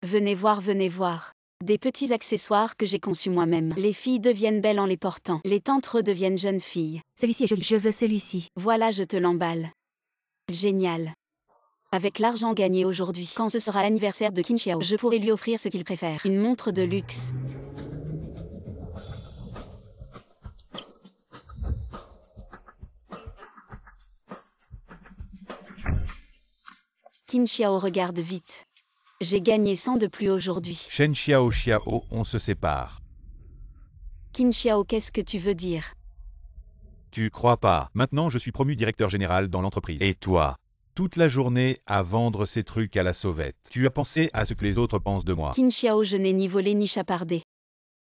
Venez voir. Des petits accessoires que j'ai conçus moi-même. Les filles deviennent belles en les portant. Les tantes redeviennent jeunes filles. Celui-ci est joli, je veux celui-ci. Voilà, je te l'emballe. Génial. Avec l'argent gagné aujourd'hui, quand ce sera l'anniversaire de Qin Xiao, je pourrai lui offrir ce qu'il préfère. Une montre de luxe. Qin Xiao regarde vite. J'ai gagné 100 de plus aujourd'hui. Shen Xiao, on se sépare. Qin Xiao, qu'est-ce que tu veux dire? Tu crois pas? Maintenant, je suis promu directeur général dans l'entreprise. Et toi? Toute la journée à vendre ces trucs à la sauvette. Tu as pensé à ce que les autres pensent de moi? Qin Xiao, je n'ai ni volé ni chapardé.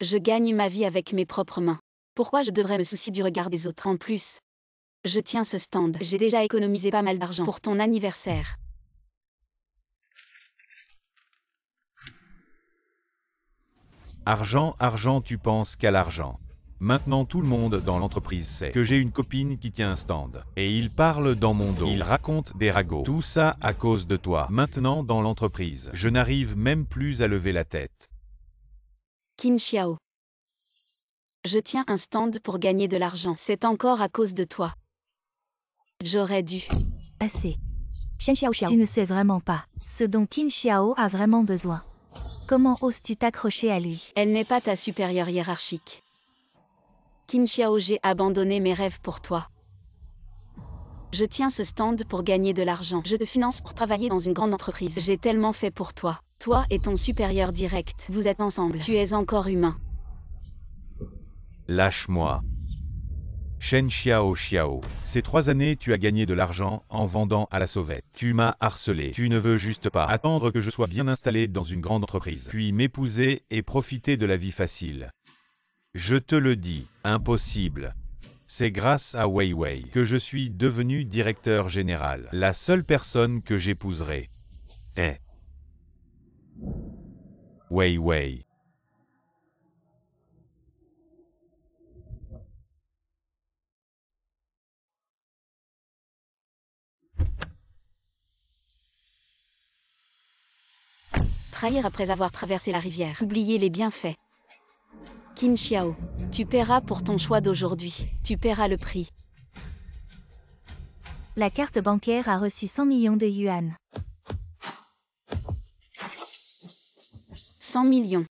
Je gagne ma vie avec mes propres mains. Pourquoi je devrais me soucier du regard des autres? En plus, je tiens ce stand. J'ai déjà économisé pas mal d'argent pour ton anniversaire. Argent, tu penses qu'à l'argent. Maintenant tout le monde dans l'entreprise sait que j'ai une copine qui tient un stand. Et il parle dans mon dos. Il raconte des ragots. Tout ça à cause de toi. Maintenant dans l'entreprise, je n'arrive même plus à lever la tête. Qin Xiao. Je tiens un stand pour gagner de l'argent. C'est encore à cause de toi. J'aurais dû. Assez. Shen Xiao, tu ne sais vraiment pas ce dont Qin Xiao a vraiment besoin. Comment oses-tu t'accrocher à lui? Elle n'est pas ta supérieure hiérarchique. Qin Xiao, j'ai abandonné mes rêves pour toi. Je tiens ce stand pour gagner de l'argent. Je te finance pour travailler dans une grande entreprise. J'ai tellement fait pour toi. Toi et ton supérieur direct, vous êtes ensemble. Tu es encore humain. Lâche-moi. Shen Xiao, ces 3 années tu as gagné de l'argent en vendant à la sauvette. Tu m'as harcelé. Tu ne veux juste pas attendre que je sois bien installé dans une grande entreprise, puis m'épouser et profiter de la vie facile. Je te le dis, impossible. C'est grâce à Wei Wei que je suis devenu directeur général. La seule personne que j'épouserai est Wei Wei. Trahir après avoir traversé la rivière. Oublier les bienfaits. Qin Xiao, tu paieras pour ton choix d'aujourd'hui. Tu paieras le prix. La carte bancaire a reçu 100 millions de yuan. 100 millions.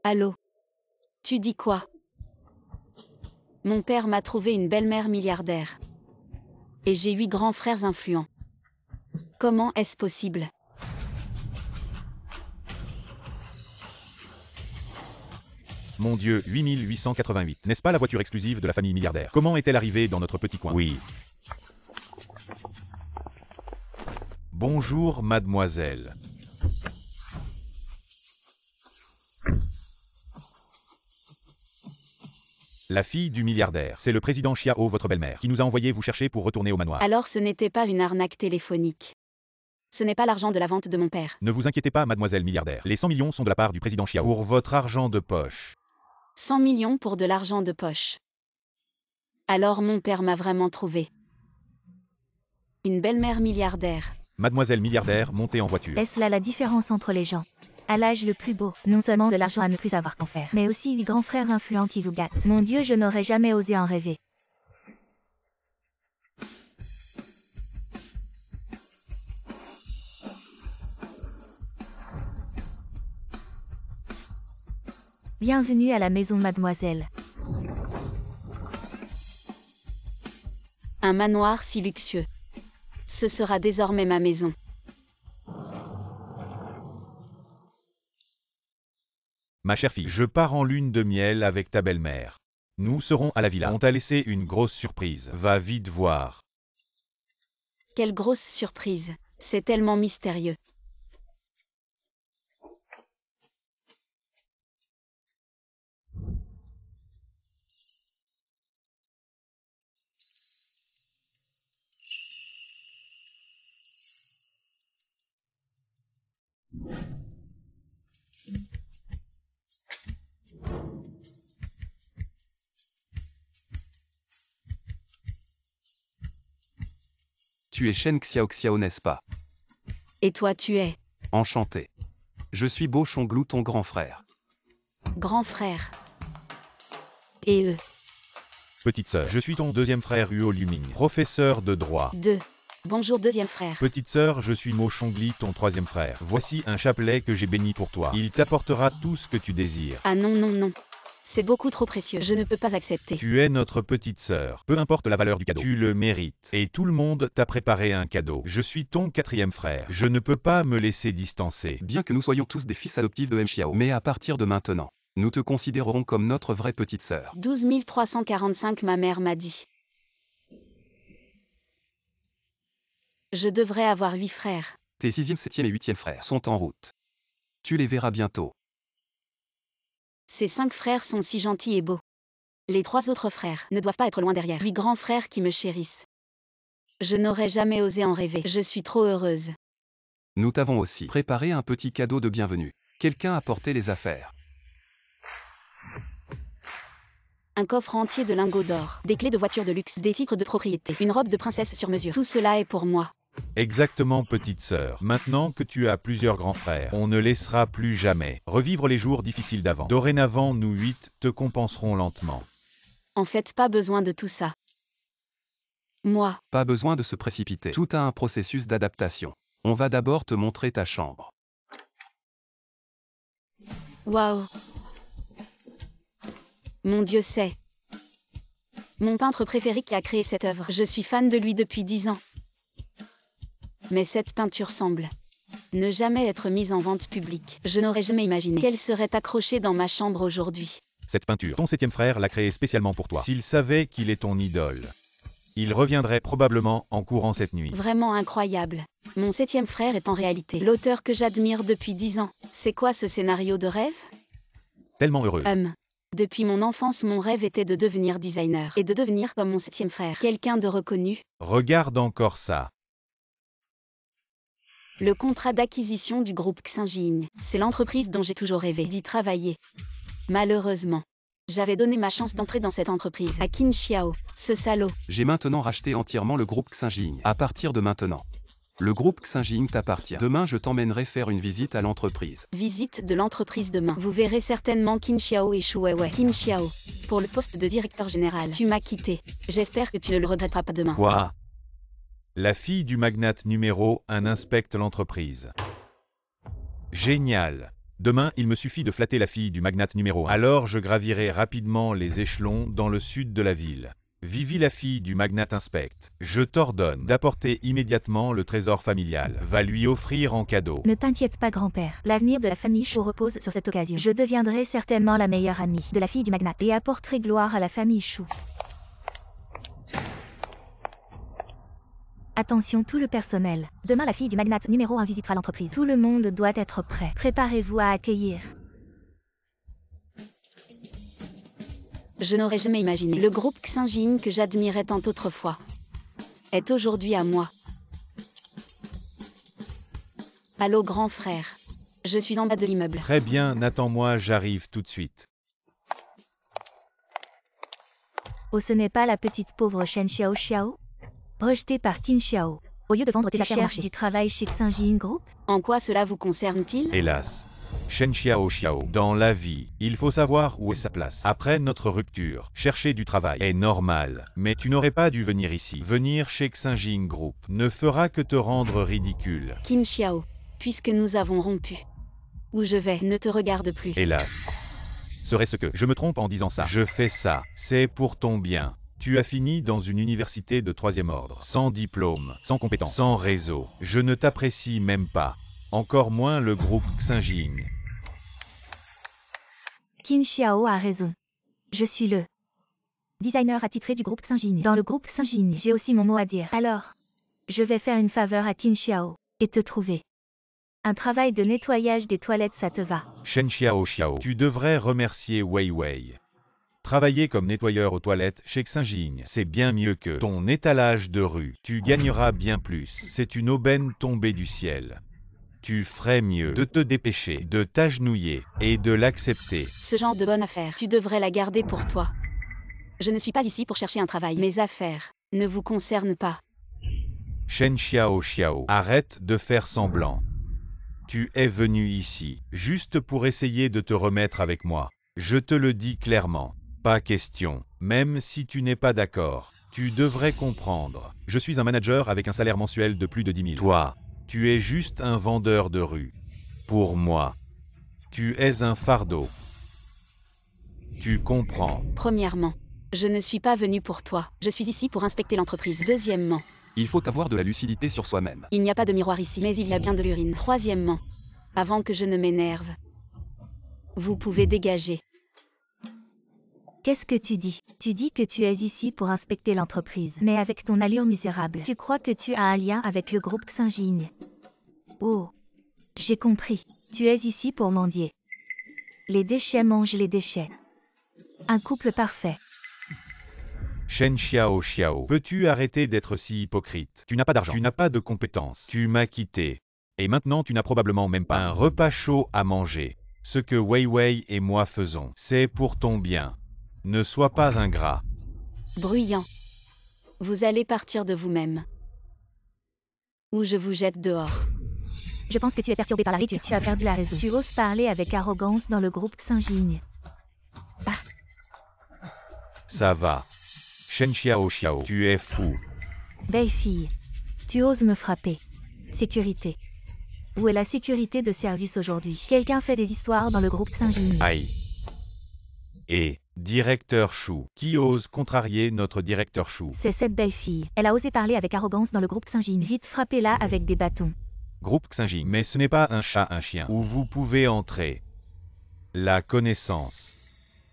Allô? Tu dis quoi? Mon père m'a trouvé une belle-mère milliardaire. Et j'ai 8 grands frères influents. Comment est-ce possible? Mon Dieu, 8888. N'est-ce pas la voiture exclusive de la famille milliardaire? Comment est-elle arrivée dans notre petit coin? Oui. Bonjour, mademoiselle. La fille du milliardaire. C'est le président Xiao, votre belle-mère, qui nous a envoyé vous chercher pour retourner au manoir. Alors ce n'était pas une arnaque téléphonique. Ce n'est pas l'argent de la vente de mon père. Ne vous inquiétez pas, mademoiselle milliardaire. Les 100 millions sont de la part du président Xiao. Pour votre argent de poche. 100 millions pour de l'argent de poche. Alors mon père m'a vraiment trouvé. Une belle-mère milliardaire. Mademoiselle milliardaire, montez en voiture. Est-ce là la différence entre les gens? À l'âge le plus beau, non seulement de l'argent à ne plus savoir qu'en faire, mais aussi 8 grands frères influents qui vous gâtent. Mon Dieu, je n'aurais jamais osé en rêver. Bienvenue à la maison, mademoiselle. Un manoir si luxueux. Ce sera désormais ma maison. Ma chère fille, je pars en lune de miel avec ta belle-mère. Nous serons à la villa. On t'a laissé une grosse surprise. Va vite voir. Quelle grosse surprise. C'est tellement mystérieux. Tu es Shen Xiao, n'est-ce pas? Et toi tu es Enchanté. Je suis Bo Chonglou, ton grand frère. Grand frère. Et eux. Petite sœur, je suis ton deuxième frère Huo Luming, professeur de droit. 2. Bonjour deuxième frère. Petite sœur, je suis Mo Chongli, ton troisième frère. Voici un chapelet que j'ai béni pour toi. Il t'apportera tout ce que tu désires. Ah non, non, non. C'est beaucoup trop précieux, je ne peux pas accepter. Tu es notre petite sœur. Peu importe la valeur du cadeau, tu le mérites. Et tout le monde t'a préparé un cadeau. Je suis ton quatrième frère. Je ne peux pas me laisser distancer. Bien que nous soyons tous des fils adoptifs de M. Xiao, mais à partir de maintenant, nous te considérerons comme notre vraie petite sœur. 12 345 ma mère m'a dit. Je devrais avoir 8 frères. Tes 6e, 7e et 8e frères sont en route. Tu les verras bientôt. Ces 5 frères sont si gentils et beaux. Les 3 autres frères ne doivent pas être loin derrière. 8 grands frères qui me chérissent. Je n'aurais jamais osé en rêver. Je suis trop heureuse. Nous t'avons aussi préparé un petit cadeau de bienvenue. Quelqu'un a porté les affaires. Un coffre entier de lingots d'or, des clés de voiture de luxe, des titres de propriété, une robe de princesse sur mesure. Tout cela est pour moi. Exactement, petite sœur. Maintenant que tu as plusieurs grands frères, on ne laissera plus jamais revivre les jours difficiles d'avant. Dorénavant, nous 8 te compenserons lentement. En fait, pas besoin de tout ça. Moi, Pas besoin de se précipiter. Tout a un processus d'adaptation. On va d'abord te montrer ta chambre. waouh. Mon Dieu, c'est mon peintre préféré qui a créé cette œuvre. Je suis fan de lui depuis 10 ans. Mais cette peinture semble ne jamais être mise en vente publique. Je n'aurais jamais imaginé qu'elle serait accrochée dans ma chambre aujourd'hui. Cette peinture, ton 7e frère l'a créée spécialement pour toi. S'il savait qu'il est ton idole, il reviendrait probablement en courant cette nuit. Vraiment incroyable. Mon 7e frère est en réalité l'auteur que j'admire depuis 10 ans. C'est quoi ce scénario de rêve? Tellement heureux. Depuis mon enfance, mon rêve était de devenir designer et de devenir comme mon 7e frère, quelqu'un de reconnu. Regarde encore ça. Le contrat d'acquisition du groupe Xinjiang, c'est l'entreprise dont j'ai toujours rêvé d'y travailler. Malheureusement, j'avais donné ma chance d'entrer dans cette entreprise à Qin Xiao, ce salaud. J'ai maintenant racheté entièrement le groupe Xinjiang. À partir de maintenant, le groupe Xinjiang t'appartient. Demain, je t'emmènerai faire une visite à l'entreprise. Visite de l'entreprise demain. Vous verrez certainement Qin Xiao et Shu Weiwei. Qin Xiao, pour le poste de directeur général. Tu m'as quitté. J'espère que tu ne le regretteras pas demain. Quoi? La fille du magnate numéro 1 inspecte l'entreprise. Génial. Demain, il me suffit de flatter la fille du magnate numéro 1. Alors je gravirai rapidement les échelons dans le sud de la ville. Vivi, la fille du magnate inspecte. Je t'ordonne d'apporter immédiatement le trésor familial. Va lui offrir en cadeau. Ne t'inquiète pas, grand-père. L'avenir de la famille Chou repose sur cette occasion. Je deviendrai certainement la meilleure amie de la fille du magnate et apporterai gloire à la famille Chou. Attention tout le personnel. Demain, la fille du magnate numéro 1 visitera l'entreprise. Tout le monde doit être prêt. Préparez-vous à accueillir. Je n'aurais jamais imaginé. Le groupe Xinjiang que j'admirais tant autrefois est aujourd'hui à moi. Allô grand frère. Je suis en bas de l'immeuble. Très bien, attends-moi, j'arrive tout de suite. Oh, ce n'est pas la petite pauvre Shen Xiao Xiao? Rejetée par Qin Xiao. Au lieu de vendre tes affaires, cherches du travail chez Xinjiang Group? En quoi cela vous concerne-t-il? Hélas. Shen Xiao Xiao, dans la vie, il faut savoir où est sa place. Après notre rupture, chercher du travail est normal, mais tu n'aurais pas dû venir ici. Venir chez Xinjiang Group ne fera que te rendre ridicule. Qin Xiao, puisque nous avons rompu, où je vais ne te regarde plus. Hélas. Serait-ce que je me trompe en disant ça? Je fais ça, c'est pour ton bien. Tu as fini dans une université de 3e ordre, sans diplôme, sans compétences, sans réseau. Je ne t'apprécie même pas. Encore moins le groupe Xinjiang. Qin Xiao a raison. Je suis le designer attitré du groupe Xinjiang. Dans le groupe Xinjiang, j'ai aussi mon mot à dire. Alors, je vais faire une faveur à Qin Xiao et te trouver un travail de nettoyage des toilettes, ça te va? Shen Xiao Xiao, tu devrais remercier Wei Wei. Travailler comme nettoyeur aux toilettes chez Xinjiang, c'est bien mieux que ton étalage de rue. Tu gagneras bien plus. C'est une aubaine tombée du ciel. Tu ferais mieux de te dépêcher, de t'agenouiller et de l'accepter. Ce genre de bonne affaire, tu devrais la garder pour toi. Je ne suis pas ici pour chercher un travail. Mes affaires ne vous concernent pas. Shen Xiao Xiao, arrête de faire semblant. Tu es venu ici, juste pour essayer de te remettre avec moi. Je te le dis clairement. Pas question. Même si tu n'es pas d'accord, tu devrais comprendre. Je suis un manager avec un salaire mensuel de plus de 10 000. Toi, tu es juste un vendeur de rue. Pour moi, tu es un fardeau. Tu comprends. Premièrement, je ne suis pas venu pour toi. Je suis ici pour inspecter l'entreprise. Deuxièmement, Il faut avoir de la lucidité sur soi-même. il n'y a pas de miroir ici, mais il y a bien de l'urine. Troisièmement, avant que je ne m'énerve, vous pouvez dégager. Qu'est-ce que tu dis? Tu dis que tu es ici pour inspecter l'entreprise. Mais avec ton allure misérable, tu crois que tu as un lien avec le groupe Saint-Gigne. Oh, j'ai compris. Tu es ici pour mendier. Les déchets mangent les déchets. Un couple parfait. Shen Xiao Xiao, peux-tu arrêter d'être si hypocrite? Tu n'as pas d'argent, tu n'as pas de compétences, tu m'as quitté. Et maintenant tu n'as probablement même pas un repas chaud à manger. Ce que Wei Wei et moi faisons, c'est pour ton bien. Ne sois pas ingrat. Bruyant. Vous allez partir de vous-même. Ou je vous jette dehors. Je pense que tu es perturbé par la ritude. Tu as perdu la raison. Tu oses parler avec arrogance dans le groupe Saint-Gigne. Ça va. Shen Xiao Xiao, tu es fou. Belle fille. Tu oses me frapper. Sécurité. Où est la sécurité de service aujourd'hui? Quelqu'un fait des histoires dans le groupe Saint-Gigne. Aïe. Et, directeur Chou, qui ose contrarier notre directeur Chou? C'est cette belle fille. Elle a osé parler avec arrogance dans le groupe Saint-Gigne. Vite, frappez-la avec des bâtons. Groupe Xinji, mais ce n'est pas un chat, un chien, où vous pouvez entrer. La connaissance.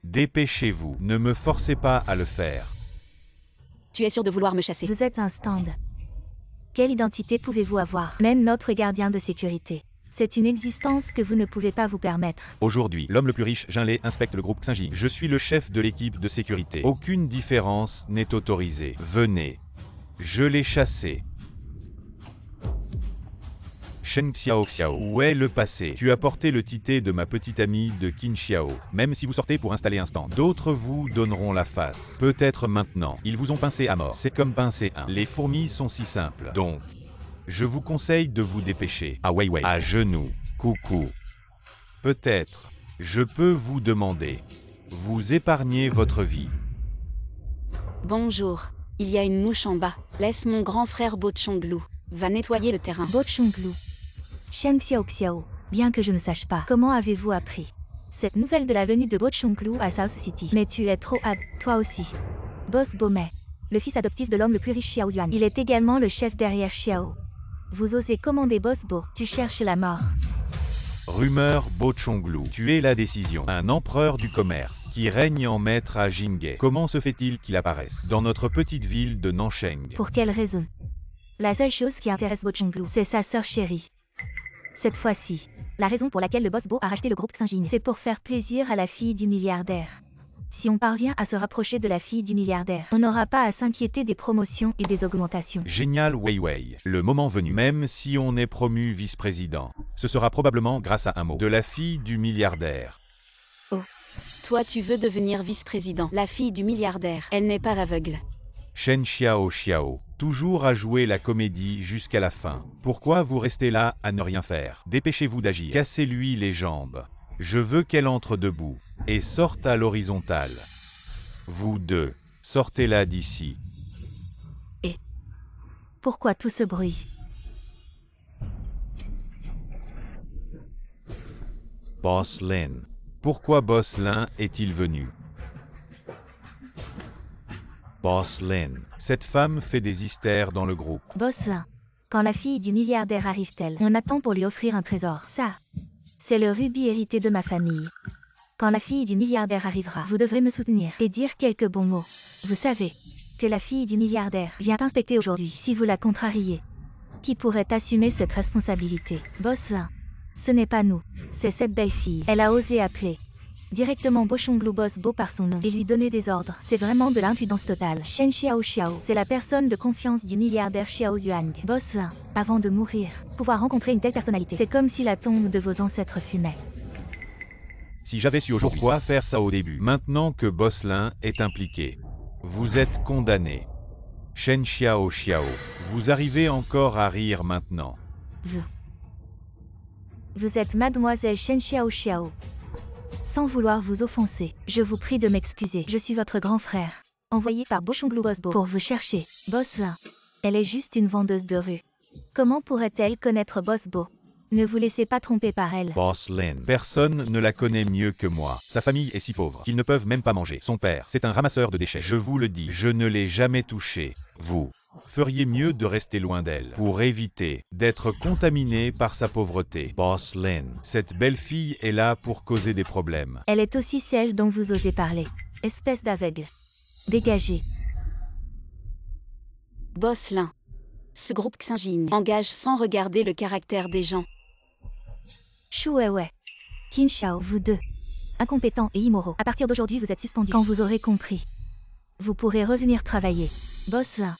Dépêchez-vous, ne me forcez pas à le faire. Tu es sûr de vouloir me chasser? Vous êtes un stand. Quelle identité pouvez-vous avoir? Même notre gardien de sécurité. C'est une existence que vous ne pouvez pas vous permettre. Aujourd'hui, l'homme le plus riche, Jinlei, inspecte le groupe Xinji. Je suis le chef de l'équipe de sécurité. Aucune différence n'est autorisée. Venez. Je l'ai chassé. Shen Xiao Xiao, où est le passé? Tu as porté le tité de ma petite amie de Qin Xiao. Même si vous sortez pour installer un stand, d'autres vous donneront la face. Peut-être maintenant. Ils vous ont pincé à mort. C'est comme pincer un. Les fourmis sont si simples. Donc, je vous conseille de vous dépêcher. Ah Wei Wei, à genoux. Coucou. Peut-être, je peux vous demander. Vous épargnez votre vie. Bonjour. Il y a une mouche en bas. Laisse mon grand frère Bochonglou va nettoyer le terrain. Bochonglou. Shen Xiao Xiao. Bien que je ne sache pas, comment avez-vous appris cette nouvelle de la venue de Bochonglou à South City? Mais tu es trop toi aussi. Boss Bomei. Le fils adoptif de l'homme le plus riche Xiao Yuan. Il est également le chef derrière Xiao. Vous osez commander Boss Bo. Tu cherches la mort. Rumeur Bochonglou. Tu es la décision. Un empereur du commerce qui règne en maître à Jinghe. Comment se fait-il qu'il apparaisse dans notre petite ville de Nansheng? Pour quelle raison? La seule chose qui intéresse Bochonglou, c'est sa sœur chérie. Cette fois-ci, la raison pour laquelle le boss Bo a racheté le groupe Saint-Gigne, c'est pour faire plaisir à la fille du milliardaire. Si on parvient à se rapprocher de la fille du milliardaire, on n'aura pas à s'inquiéter des promotions et des augmentations. Génial Wei Wei. Le moment venu, même si on est promu vice-président, ce sera probablement grâce à un mot de la fille du milliardaire. Oh. Toi tu veux devenir vice-président. La fille du milliardaire, elle n'est pas aveugle. Shen Xiao Xiao, toujours à jouer la comédie jusqu'à la fin. Pourquoi vous restez là à ne rien faire? Dépêchez-vous d'agir. Cassez-lui les jambes. Je veux qu'elle entre debout et sorte à l'horizontale. Vous deux, sortez-la d'ici. Et pourquoi tout ce bruit? Boss Lin. Pourquoi Boss Lin est-il venu? Boss Lin. Cette femme fait des hystères dans le groupe. Boss Lin. Quand la fille du milliardaire arrive-t-elle? On attend pour lui offrir un trésor. Ça, c'est le rubis hérité de ma famille. Quand la fille du milliardaire arrivera, vous devrez me soutenir et dire quelques bons mots. Vous savez que la fille du milliardaire vient inspecter aujourd'hui. Si vous la contrariez, qui pourrait assumer cette responsabilité? Boss Lin. Ce n'est pas nous, c'est cette belle fille. Elle a osé appeler directement Bochonglou Boss Bo par son nom et lui donner des ordres. C'est vraiment de l'impudence totale. Shen Xiao Xiao, c'est la personne de confiance du milliardaire Xiao Yuan. Boss Lin, avant de mourir, pouvoir rencontrer une telle personnalité, c'est comme si la tombe de vos ancêtres fumait. Si j'avais su aujourd'hui pourquoi faire ça au début, maintenant que Boss Lin est impliqué, vous êtes condamné. Shen Xiao Xiao, vous arrivez encore à rire maintenant. Vous êtes mademoiselle Shen Xiao. Sans vouloir vous offenser, je vous prie de m'excuser. Je suis votre grand frère, envoyé par Bochonglu Boss Bo pour vous chercher. Boss Lin. Elle est juste une vendeuse de rue. Comment pourrait-elle connaître Boss Bo? Ne vous laissez pas tromper par elle. Boss Lin. Personne ne la connaît mieux que moi. Sa famille est si pauvre qu'ils ne peuvent même pas manger. Son père, c'est un ramasseur de déchets. Je vous le dis, je ne l'ai jamais touché. Vous feriez mieux de rester loin d'elle pour éviter d'être contaminé par sa pauvreté. Boss Lin. Cette belle fille est là pour causer des problèmes. Elle est aussi celle dont vous osez parler. Espèce d'aveugle. Dégagez. Boss Lin. Ce groupe Xinjin engage sans regarder le caractère des gens. Shu Weiwei. Qin Xiao, vous deux. Incompétents et immoraux. À partir d'aujourd'hui, vous êtes suspendus. Quand vous aurez compris, vous pourrez revenir travailler. Boss Lin.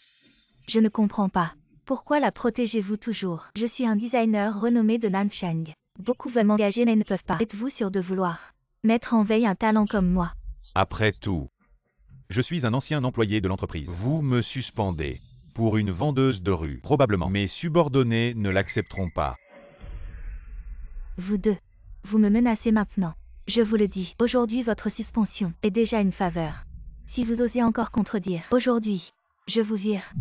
Je ne comprends pas. Pourquoi la protégez-vous toujours? Je suis un designer renommé de Nanchang. Beaucoup veulent m'engager mais ne peuvent pas. Êtes-vous sûr de vouloir mettre en veille un talent comme moi? Après tout, je suis un ancien employé de l'entreprise. Vous me suspendez pour une vendeuse de rue. Probablement mes subordonnés ne l'accepteront pas. Vous deux. Vous me menacez maintenant. Je vous le dis, aujourd'hui votre suspension est déjà une faveur. Si vous osez encore contredire, aujourd'hui, je vous vire.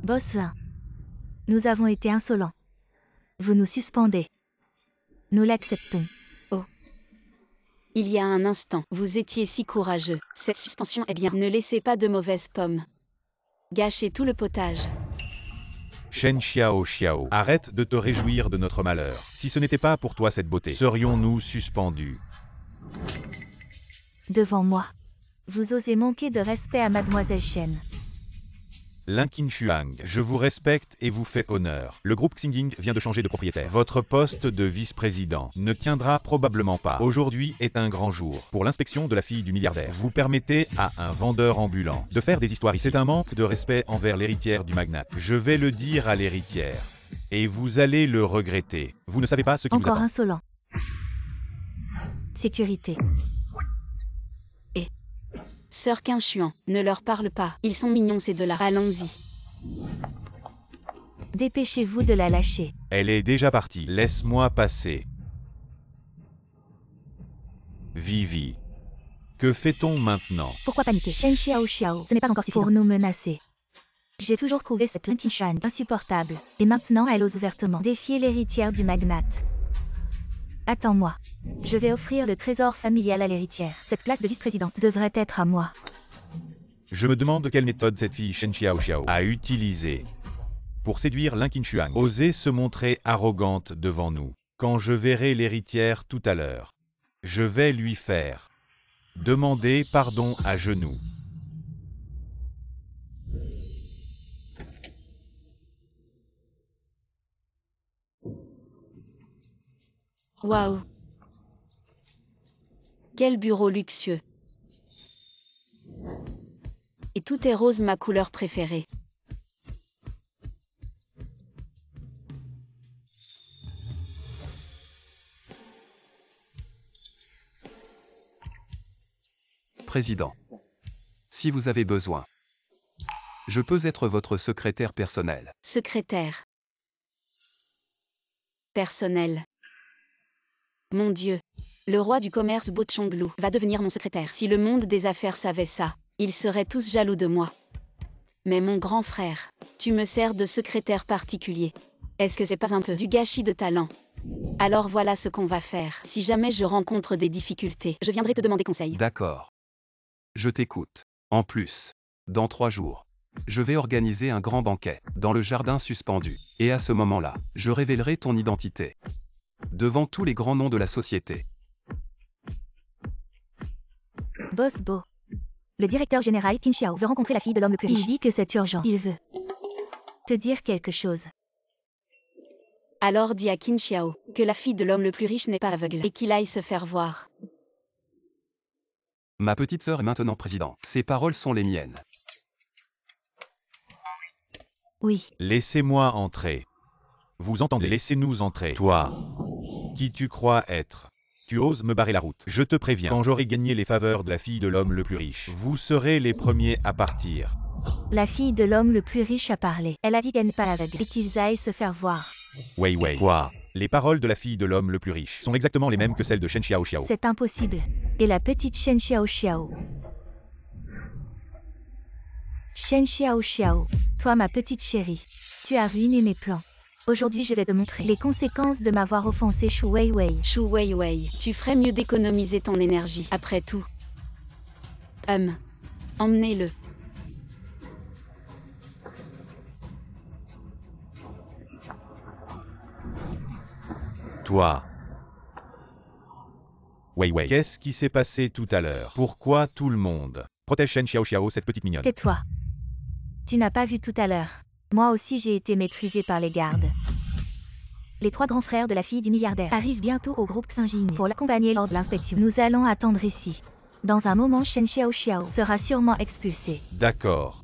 Boss Lin. Nous avons été insolents. Vous nous suspendez. Nous l'acceptons. Il y a un instant, vous étiez si courageux. Cette suspension est bien. Ne laissez pas de mauvaises pommes gâcher tout le potage. Shen Xiao, arrête de te réjouir de notre malheur. Si ce n'était pas pour toi cette beauté, serions-nous suspendus? Devant moi. Vous osez manquer de respect à mademoiselle Shen. Lin Qinshuang, je vous respecte et vous fais honneur. Le groupe Xinjin vient de changer de propriétaire. Votre poste de vice-président ne tiendra probablement pas. Aujourd'hui est un grand jour. Pour l'inspection de la fille du milliardaire, vous permettez à un vendeur ambulant de faire des histoires. C'est un manque de respect envers l'héritière du magnate. Je vais le dire à l'héritière. Et vous allez le regretter. Vous ne savez pas ce qui vous Encore attend. insolent. Sécurité. Sœur Qinshuang, ne leur parle pas. Ils sont mignons ces deux-là. Allons-y. Dépêchez-vous de la lâcher. Elle est déjà partie. Laisse-moi passer. Vivi. Que fait-on maintenant? Pourquoi paniquer? Shen Xiao, ce n'est pas encore suffisant pour nous menacer. J'ai toujours trouvé cette Lin Qinshuang insupportable. Et maintenant elle ose ouvertement défier l'héritière du magnate. Attends-moi. Je vais offrir le trésor familial à l'héritière. Cette place de vice-présidente devrait être à moi. Je me demande quelle méthode cette fille Shen Xiao a utilisée pour séduire Lin Qinshuang. Oser se montrer arrogante devant nous. Quand je verrai l'héritière tout à l'heure, je vais lui faire demander pardon à genoux. Waouh! Quel bureau luxueux! Et tout est rose, ma couleur préférée. Président. Si vous avez besoin, je peux être votre secrétaire personnel. Secrétaire. Personnel. Mon Dieu. Le roi du commerce Bochonglu va devenir mon secrétaire. Si le monde des affaires savait ça, ils seraient tous jaloux de moi. Mais mon grand frère, tu me sers de secrétaire particulier. Est-ce que c'est pas un peu du gâchis de talent? Alors voilà ce qu'on va faire. Si jamais je rencontre des difficultés, je viendrai te demander conseil. D'accord. Je t'écoute. En plus, dans 3 jours, je vais organiser un grand banquet dans le jardin suspendu. Et à ce moment-là, je révélerai ton identité devant tous les grands noms de la société. Boss Bo. Le directeur général Qin Xiao veut rencontrer la fille de l'homme le plus riche. Il dit que c'est urgent. Il veut te dire quelque chose. Alors dis à Qin Xiao que la fille de l'homme le plus riche n'est pas aveugle et qu'il aille se faire voir. Ma petite sœur est maintenant président. Ces paroles sont les miennes. Oui. Laissez-moi entrer. Vous entendez? Laissez-nous entrer. Toi, qui tu crois être? Tu oses me barrer la route. Je te préviens, quand j'aurai gagné les faveurs de la fille de l'homme le plus riche, vous serez les premiers à partir. La fille de l'homme le plus riche a parlé. Elle a dit qu'elle n'est pas aveugle et qu'ils aillent se faire voir. Wei Wei. Quoi? Les paroles de la fille de l'homme le plus riche sont exactement les mêmes que celles de Shen Xiaoxiao. C'est impossible. Et la petite Shen Xiaoxiao. Shen Xiaoxiao, toi ma petite chérie, tu as ruiné mes plans. Aujourd'hui je vais te montrer les conséquences de m'avoir offensé Shu Weiwei. Shu Weiwei, tu ferais mieux d'économiser ton énergie, après tout. Emmenez-le. Toi. Wei Wei. Qu'est-ce qui s'est passé tout à l'heure? Pourquoi tout le monde protège Shen Xiaoxiao, cette petite mignonne? Tais-toi. Tu n'as pas vu tout à l'heure. Moi aussi j'ai été maîtrisé par les gardes. Les 3 grands frères de la fille du milliardaire arrivent bientôt au groupe Xinjin pour l'accompagner lors de l'inspection. Nous allons attendre ici. Dans un moment, Shen Xiaoxiao sera sûrement expulsé. D'accord.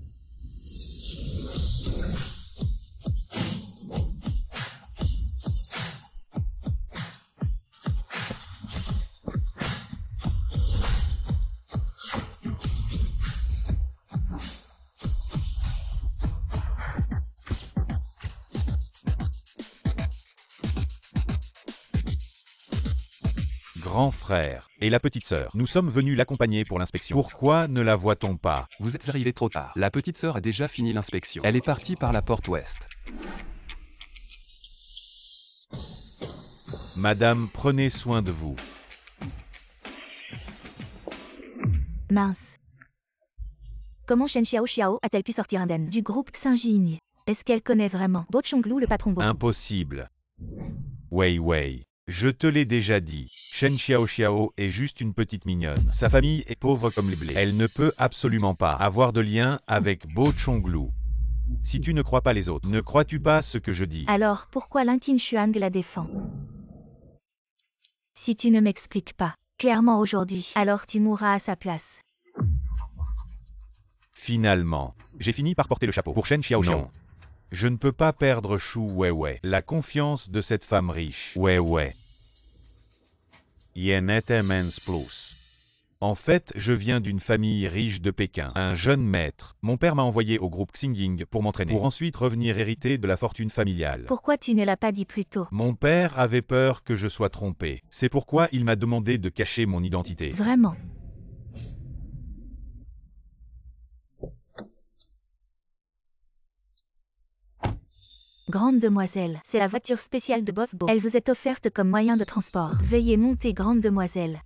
Grand frère et la petite sœur, nous sommes venus l'accompagner pour l'inspection. Pourquoi ne la voit-on pas? Vous êtes arrivé trop tard. La petite sœur a déjà fini l'inspection. Elle est partie par la porte ouest. Madame, prenez soin de vous. Mince. Comment Shen Xiaoxiao a-t-elle pu sortir indemne du groupe Xinjin? Est-ce qu'elle connaît vraiment Bo Chonglu, le patron Bo? Impossible. Wei Wei, je te l'ai déjà dit. Shen Xiaoxiao est juste une petite mignonne. Sa famille est pauvre comme les blés. Elle ne peut absolument pas avoir de lien avec Bo Chonglu. Si tu ne crois pas les autres, ne crois-tu pas ce que je dis? Alors pourquoi Lin Qinshuang la défend? Si tu ne m'expliques pas clairement aujourd'hui, alors tu mourras à sa place. Finalement, j'ai fini par porter le chapeau pour Shen Xiaoxiao. Non. Je ne peux pas perdre Shu Weiwei, la confiance de cette femme riche. Weiwei. Yen Etemens Plus. En fait, je viens d'une famille riche de Pékin, un jeune maître. Mon père m'a envoyé au groupe Xinjing pour m'entraîner, pour ensuite revenir hériter de la fortune familiale. Pourquoi tu ne l'as pas dit plus tôt? Mon père avait peur que je sois trompé. C'est pourquoi il m'a demandé de cacher mon identité. Vraiment? Grande demoiselle, c'est la voiture spéciale de Boss Bo. Elle vous est offerte comme moyen de transport. Veuillez monter, grande demoiselle.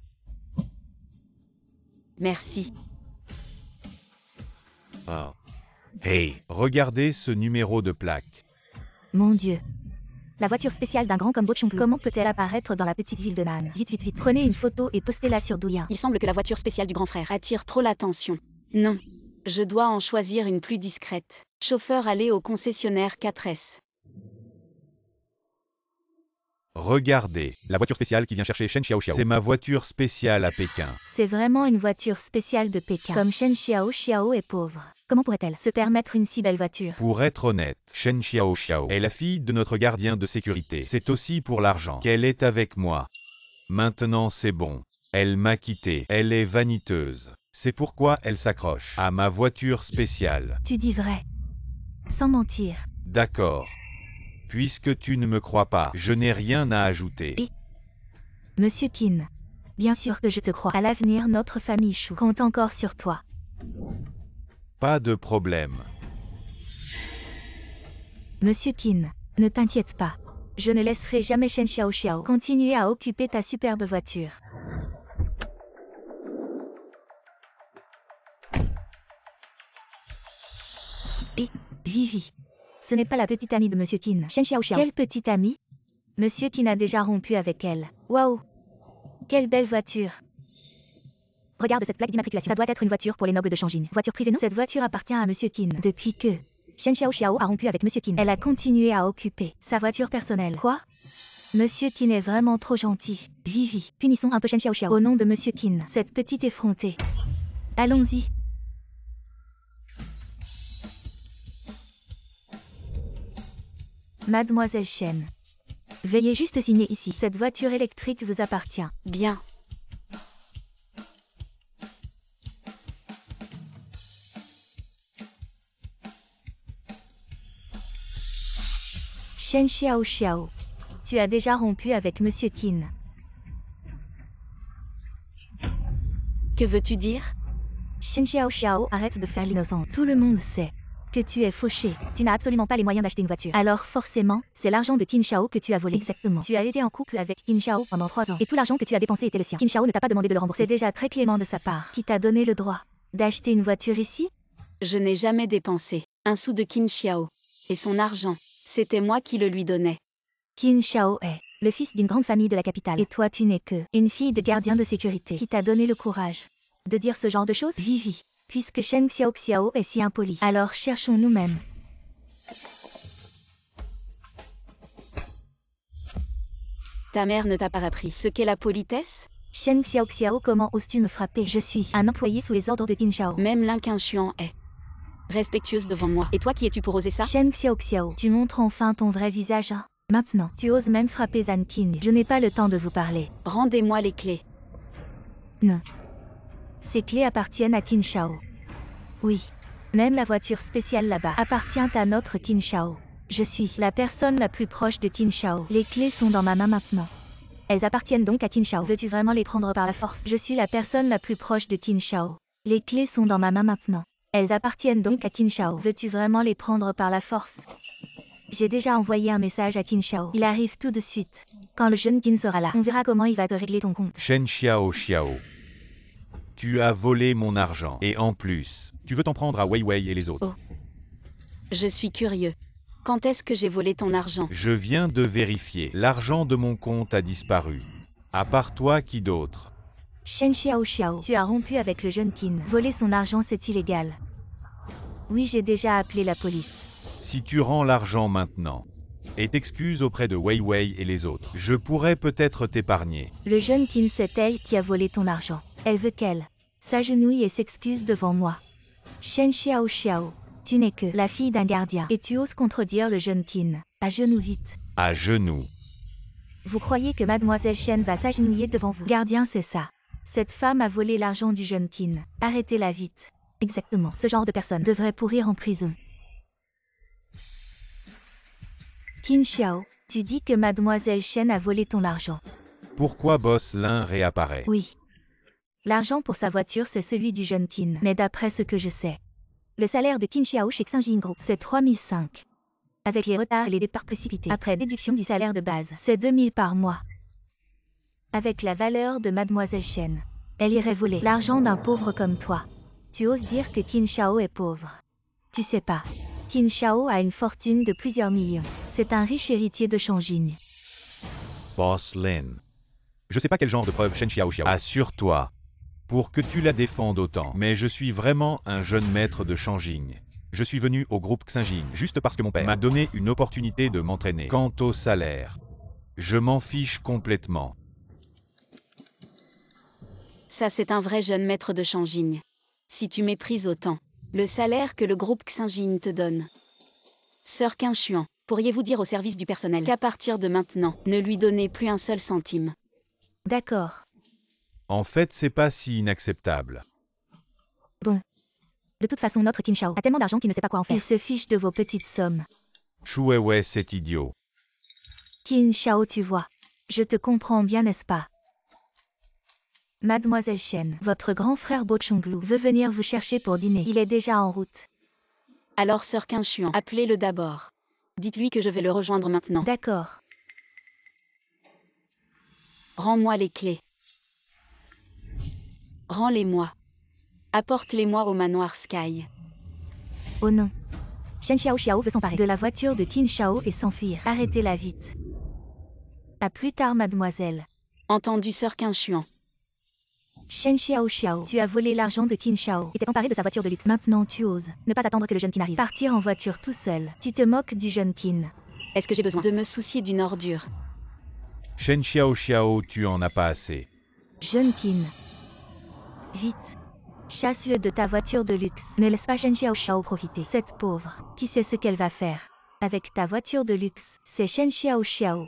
Merci. Ah. Hey, regardez ce numéro de plaque. Mon Dieu. La voiture spéciale d'un grand comme Bo Chonglu. Comment peut-elle apparaître dans la petite ville de Nan? Vite, vite, vite. Prenez une photo et postez-la sur Douyin. Il semble que la voiture spéciale du grand frère attire trop l'attention. Non. Je dois en choisir une plus discrète. Chauffeur, allez au concessionnaire 4S. Regardez, la voiture spéciale qui vient chercher Shen Xiaoxiao. C'est ma voiture spéciale à Pékin. C'est vraiment une voiture spéciale de Pékin. Comme Shen Xiaoxiao est pauvre, comment pourrait-elle se permettre une si belle voiture? Pour être honnête, Shen Xiaoxiao est la fille de notre gardien de sécurité. C'est aussi pour l'argent qu'elle est avec moi. Maintenant c'est bon. Elle m'a quitté. Elle est vaniteuse. C'est pourquoi elle s'accroche à ma voiture spéciale. Tu dis vrai. Sans mentir. D'accord. Puisque tu ne me crois pas, je n'ai rien à ajouter. Et Monsieur Qin, bien sûr que je te crois. À l'avenir, notre famille Shu compte encore sur toi. Pas de problème. Monsieur Qin, ne t'inquiète pas. Je ne laisserai jamais Shen Xiaoxiao continuer à occuper ta superbe voiture. Et Vivi. Ce n'est pas la petite amie de Monsieur Qin. Shen Xiaoxiao. Quelle petite amie? Monsieur Qin a déjà rompu avec elle. Waouh! Quelle belle voiture! Regarde cette plaque d'immatriculation. Ça doit être une voiture pour les nobles de Shangin. Voiture privée, non? Cette voiture appartient à Monsieur Qin. Depuis que Shen Xiaoxiao a rompu avec Monsieur Qin, elle a continué à occuper sa voiture personnelle. Quoi? Monsieur Qin est vraiment trop gentil. Vivi, punissons un peu Shen Xiaoxiao. Au nom de Monsieur Qin, cette petite effrontée. Allons-y. Mademoiselle Shen. Veuillez juste signer ici. Cette voiture électrique vous appartient. Bien. Shen Xiao Xiao. Tu as déjà rompu avec Monsieur Qin. Que veux-tu dire? Shen Xiao Xiao, arrête de faire l'innocente. Tout le monde sait que tu es fauché. Tu n'as absolument pas les moyens d'acheter une voiture. Alors forcément, c'est l'argent de Qin Xiao que tu as volé. Exactement. Tu as été en couple avec Qin Xiao pendant 3 ans. Et tout l'argent que tu as dépensé était le sien. Qin Xiao ne t'a pas demandé de le rembourser. C'est déjà très clément de sa part. Qui t'a donné le droit d'acheter une voiture ici? Je n'ai jamais dépensé un sou de Qin Xiao. Et son argent, c'était moi qui le lui donnais. Qin Xiao est le fils d'une grande famille de la capitale. Et toi tu n'es que une fille de gardien de sécurité. Qui t'a donné le courage de dire ce genre de choses? Vivi. Puisque Shen Xiao Xiao est si impoli, alors cherchons nous-mêmes. Ta mère ne t'a pas appris ce qu'est la politesse? Shen Xiao Xiao, comment oses-tu me frapper? Je suis un employé sous les ordres de Qin Xiao. Même Lin Qingshuan est respectueuse devant moi. Et toi qui es-tu pour oser ça? Shen Xiao Xiao, tu montres enfin ton vrai visage, hein? Maintenant, tu oses même frapper Zhan Qing. Je n'ai pas le temps de vous parler. Rendez-moi les clés. Non. Ces clés appartiennent à Qin Xiao. Oui. Même la voiture spéciale là-bas appartient à notre Qin Xiao. Je suis la personne la plus proche de Qin Xiao. Les clés sont dans ma main maintenant. Elles appartiennent donc à Qin Xiao. Veux-tu vraiment les prendre par la force? Je suis la personne la plus proche de Qin Xiao. Les clés sont dans ma main maintenant. Elles appartiennent donc à Qin Xiao. Veux-tu vraiment les prendre par la force? J'ai déjà envoyé un message à Qin Xiao. Il arrive tout de suite. Quand le jeune Qin sera là, on verra comment il va te régler ton compte. Shen Xiao Xiao. Tu as volé mon argent. Et en plus, tu veux t'en prendre à Wei Wei et les autres. Oh. Je suis curieux. Quand est-ce que j'ai volé ton argent? Je viens de vérifier. L'argent de mon compte a disparu. À part toi, qui d'autre? Shen Xiao Xiao, tu as rompu avec le jeune Qin. Voler son argent, c'est illégal. Oui, j'ai déjà appelé la police. Si tu rends l'argent maintenant et t'excuses auprès de Wei Wei et les autres, je pourrais peut-être t'épargner. Le jeune Qin, c'est elle qui a volé ton argent. Elle veut qu'elle s'agenouille et s'excuse devant moi. Shen Xiao Xiao, tu n'es que la fille d'un gardien. Et tu oses contredire le jeune Qin. À genoux vite. À genoux. Vous croyez que mademoiselle Shen va s'agenouiller devant vous? Gardien, c'est ça. Cette femme a volé l'argent du jeune Qin. Arrêtez-la vite. Exactement. Ce genre de personne devrait pourrir en prison. Qin Xiao, tu dis que mademoiselle Shen a volé ton argent. Pourquoi Boss Lin réapparaît? Oui. L'argent pour sa voiture, c'est celui du jeune Qin. Mais d'après ce que je sais, le salaire de Qin Xiao chez Xinjin Group, c'est 3005. Avec les retards et les départs précipités, après déduction du salaire de base, c'est 2000 par mois. Avec la valeur de mademoiselle Shen, elle irait voler l'argent d'un pauvre comme toi. Tu oses dire que Qin Xiao est pauvre? Tu sais pas. Qin Xiao a une fortune de plusieurs millions. C'est un riche héritier de Shangjing. Boss Lin. Je sais pas quel genre de preuve Shen Xiao Xiao. Assure-toi. Pour que tu la défendes autant. Mais je suis vraiment un jeune maître de Shangjing. Je suis venu au groupe Xinjin juste parce que mon père m'a donné une opportunité de m'entraîner. Quant au salaire, je m'en fiche complètement. Ça, c'est un vrai jeune maître de Shangjing. Si tu méprises autant le salaire que le groupe Xinjin te donne. Sœur Qingshuan, pourriez-vous dire au service du personnel qu'à partir de maintenant, ne lui donnez plus un seul centime? D'accord. En fait, c'est pas si inacceptable. Bon. De toute façon, notre Qin Xiao a tellement d'argent qu'il ne sait pas quoi en faire. Il se fiche de vos petites sommes. Chouéwei, c'est idiot. Qin Xiao, tu vois. Je te comprends bien, n'est-ce pas? Mademoiselle Shen, votre grand frère Bo Chonglu veut venir vous chercher pour dîner. Il est déjà en route. Alors, sœur Qingshuan, appelez-le d'abord. Dites-lui que je vais le rejoindre maintenant. D'accord. Rends-moi les clés. Rends-les-moi. Apporte-les-moi au manoir Sky. Oh non. Shen Xiao Xiao veut s'emparer de la voiture de Qin Xiao et s'enfuir. Arrêtez-la vite. À plus tard, mademoiselle. Entendu, sœur Qingshuan. Shen Xiao Xiao, tu as volé l'argent de Qin Xiao et t'es emparé de sa voiture de luxe. Maintenant, tu oses ne pas attendre que le jeune Qin arrive. Partir en voiture tout seul. Tu te moques du jeune Qin. Est-ce que j'ai besoin de me soucier d'une ordure? Shen Xiao Xiao, tu en as pas assez. Jeune Qin. Vite. Chasse-le de ta voiture de luxe. Ne laisse pas Shen Xiao Xiao profiter. Cette pauvre, qui sait ce qu'elle va faire avec ta voiture de luxe? C'est Shen Xiao Xiao,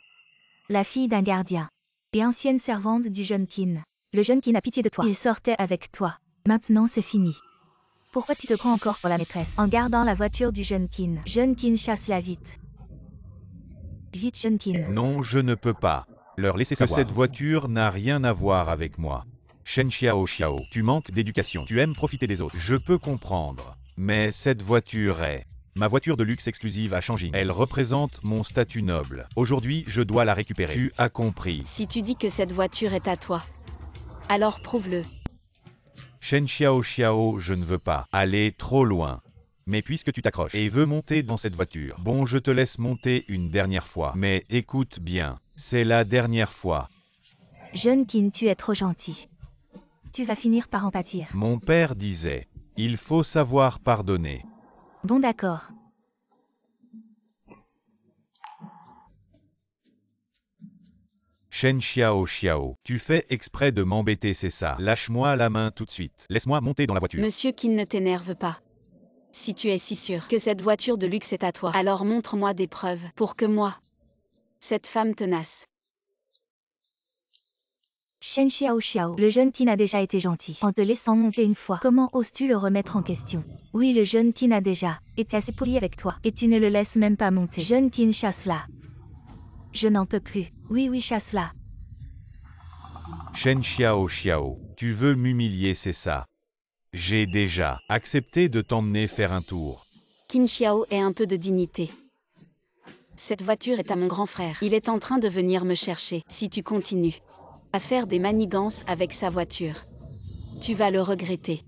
la fille d'un gardien et ancienne servante du jeune Qin. Le jeune Qin a pitié de toi. Il sortait avec toi. Maintenant, c'est fini. Pourquoi tu te prends encore pour la maîtresse en gardant la voiture du jeune Qin? Jeune Qin, chasse-la vite. Vite Jeune Qin. Non, je ne peux pas leur laisser savoir que cette voiture n'a rien à voir avec moi. Shen Xiao, tu manques d'éducation. Tu aimes profiter des autres. Je peux comprendre. Mais cette voiture est ma voiture de luxe exclusive à Shangjing. Elle représente mon statut noble. Aujourd'hui, je dois la récupérer. Tu as compris. Si tu dis que cette voiture est à toi, alors prouve-le. Shen Xiao, je ne veux pas aller trop loin. Mais puisque tu t'accroches et veux monter dans cette voiture, bon, je te laisse monter une dernière fois. Mais écoute bien, c'est la dernière fois. Jeune Qin, tu es trop gentil. Tu vas finir par en pâtir. Mon père disait, il faut savoir pardonner. Bon d'accord. Shen Xiao, tu fais exprès de m'embêter, c'est ça. Lâche-moi la main tout de suite. Laisse-moi monter dans la voiture. Monsieur Qin, ne t'énerve pas. Si tu es si sûr que cette voiture de luxe est à toi, alors montre-moi des preuves pour que moi, cette femme tenace. Shen Xiao, le jeune Qin a déjà été gentil en te laissant monter une fois. Comment oses-tu le remettre en question? Oui, le jeune Qin a déjà été assez poli avec toi et tu ne le laisses même pas monter. Jeune Qin, chasse-la. Je n'en peux plus. Oui, chasse-la. Shen Xiao, tu veux m'humilier, c'est ça. J'ai déjà accepté de t'emmener faire un tour. Qin Xiao ait un peu de dignité. Cette voiture est à mon grand frère. Il est en train de venir me chercher. Si tu continues à faire des manigances avec sa voiture, tu vas le regretter.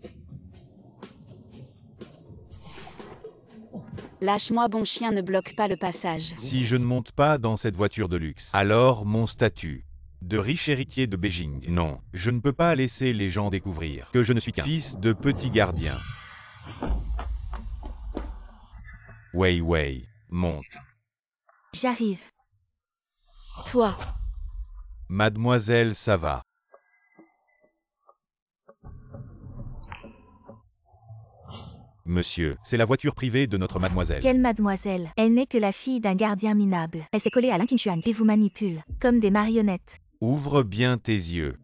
Lâche-moi, bon chien, ne bloque pas le passage. Si je ne monte pas dans cette voiture de luxe, alors mon statut de riche héritier de Beijing. Non, je ne peux pas laisser les gens découvrir que je ne suis qu'un fils de petit gardien. Wei, monte. J'arrive. Toi. Mademoiselle, ça va. Monsieur, c'est la voiture privée de notre mademoiselle. Quelle mademoiselle? Elle n'est que la fille d'un gardien minable. Elle s'est collée à Lin Qinshuan et vous manipule, comme des marionnettes. Ouvre bien tes yeux.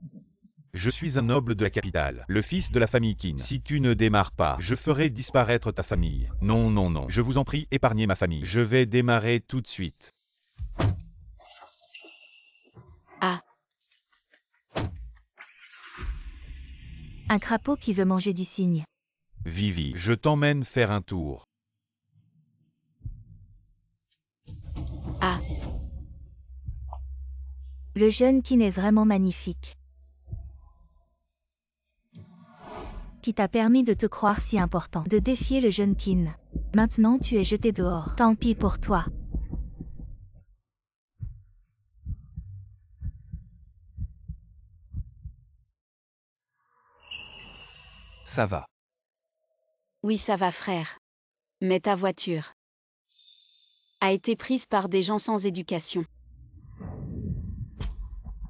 Je suis un noble de la capitale, le fils de la famille Qin. Si tu ne démarres pas, je ferai disparaître ta famille. Non, je vous en prie, épargnez ma famille. Je vais démarrer tout de suite. Ah. Un crapaud qui veut manger du cygne. Vivi, je t'emmène faire un tour. Ah. Le jeune Qin est vraiment magnifique. Qui t'a permis de te croire si important, de défier le jeune Qin. Maintenant tu es jeté dehors. Tant pis pour toi. Ça va. Oui, ça va, frère. Mais ta voiture a été prise par des gens sans éducation.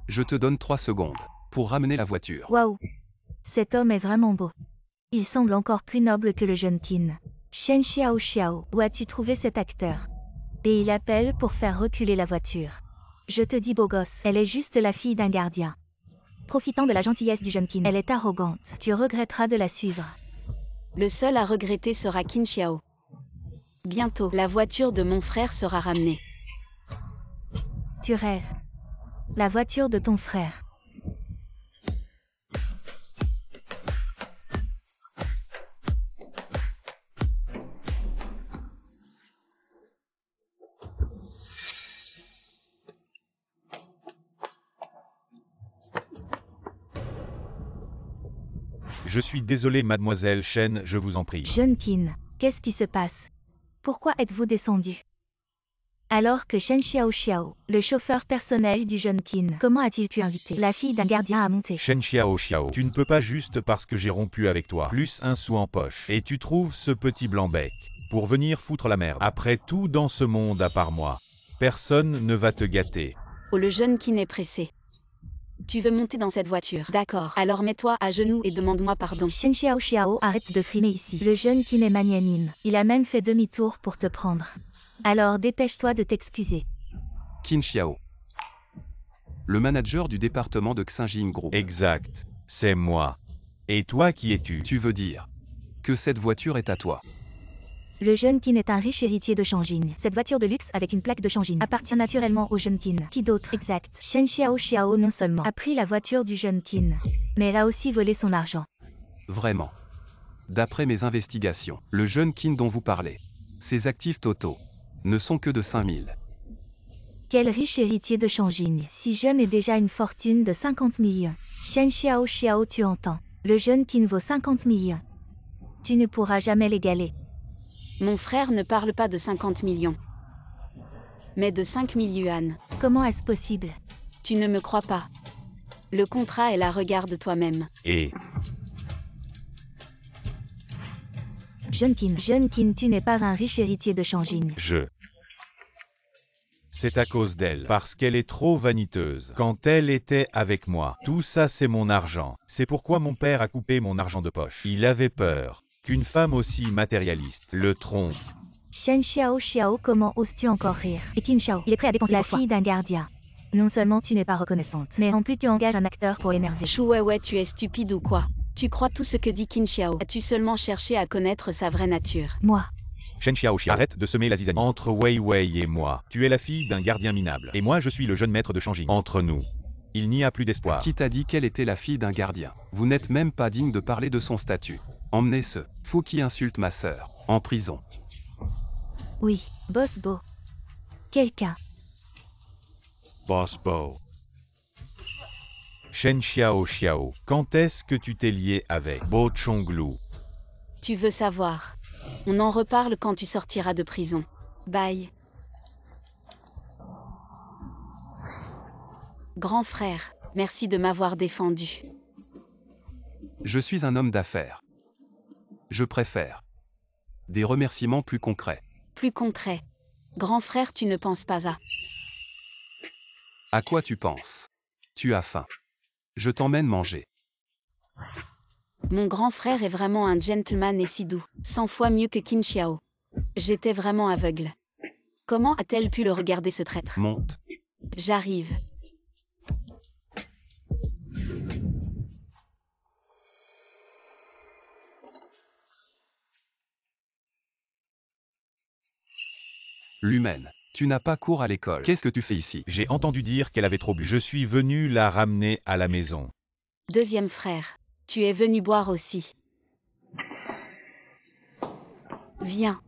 Je te donne 3 secondes pour ramener la voiture. Waouh! Cet homme est vraiment beau. Il semble encore plus noble que le jeune Qin. Shen Xiao, où as-tu trouvé cet acteur? Et il appelle pour faire reculer la voiture. Je te dis, beau gosse, elle est juste la fille d'un gardien. Profitant de la gentillesse du jeune Qin, elle est arrogante. Tu regretteras de la suivre. Le seul à regretter sera Qin Xiao. Bientôt, la voiture de mon frère sera ramenée. Tu rêves. La voiture de ton frère. Je suis désolé, mademoiselle Shen, je vous en prie. Jeune Qin, qu'est-ce qui se passe? Pourquoi êtes-vous descendu? Alors que Shen Xiao, le chauffeur personnel du jeune Qin, comment a-t-il pu inviter la fille d'un gardien à monter? Shen Xiao, tu ne peux pas juste parce que j'ai rompu avec toi, plus un sou en poche, et tu trouves ce petit blanc-bec pour venir foutre la merde. Après tout, dans ce monde à part moi, personne ne va te gâter. Oh, le jeune Qin est pressé. Tu veux monter dans cette voiture? D'accord, alors mets-toi à genoux et demande-moi pardon. Shen Xiao, arrête de frimer ici. Le jeune Qin est magnanime. Il a même fait demi-tour pour te prendre. Alors dépêche-toi de t'excuser. Qin Xiao. Le manager du département de Xinjing Group. Exact, c'est moi. Et toi, qui es-tu? Tu veux dire que cette voiture est à toi? Le jeune Qin est un riche héritier de Shangin. Cette voiture de luxe avec une plaque de Shangin appartient naturellement au jeune Qin. Qui d'autre? Exact. Shen Xiao non seulement a pris la voiture du jeune Qin, mais elle a aussi volé son argent. Vraiment. D'après mes investigations, le jeune Qin dont vous parlez, ses actifs totaux ne sont que de 5000. Quel riche héritier de Shangin, si jeune et déjà une fortune de 50 millions. Shen Xiao, tu entends. Le jeune Qin vaut 50 millions. Tu ne pourras jamais l'égaler. Mon frère ne parle pas de 50 millions, mais de 5000 yuan. Comment est-ce possible? Tu ne me crois pas. Le contrat est là, regarde toi-même. Et Jeune Qin, tu n'es pas un riche héritier de Shangin. c'est à cause d'elle, parce qu'elle est trop vaniteuse. Quand elle était avec moi, tout ça c'est mon argent. C'est pourquoi mon père a coupé mon argent de poche. Il avait peur qu'une femme aussi matérialiste le trompe. Shen Xiao, comment oses-tu encore rire? Et Qin Xiao, il est prêt à dépenser la fille d'un gardien. Non seulement tu n'es pas reconnaissante, mais en plus tu engages un acteur pour l'énerver. Chou ouais, tu es stupide ou quoi? Tu crois tout ce que dit Qin Xiao? As-tu seulement cherché à connaître sa vraie nature? Moi. Shen Xiao, arrête de semer la zizanie. Entre Wei Wei et moi, tu es la fille d'un gardien minable. Et moi je suis le jeune maître de Shangin. Entre nous, il n'y a plus d'espoir. Qui t'a dit qu'elle était la fille d'un gardien? Vous n'êtes même pas digne de parler de son statut. Emmenez ce fou qui insulte ma sœur en prison. Oui, Boss Bo. Quelqu'un. Boss Bo. Shen Xiao, quand est-ce que tu t'es lié avec Bo Chonglu? Tu veux savoir? On en reparle quand tu sortiras de prison. Bye. Grand frère, merci de m'avoir défendu. Je suis un homme d'affaires. Je préfère des remerciements plus concrets. Plus concret. Grand frère, tu ne penses pas à... À quoi tu penses? Tu as faim. Je t'emmène manger. Mon grand frère est vraiment un gentleman et si doux, 100 fois mieux que Qin Xiao. J'étais vraiment aveugle. Comment a-t-elle pu le regarder, ce traître? Monte. J'arrive. L'humaine. Tu n'as pas cours à l'école. Qu'est-ce que tu fais ici? J'ai entendu dire qu'elle avait trop bu. Je suis venu la ramener à la maison. Deuxième frère, tu es venu boire aussi. Viens.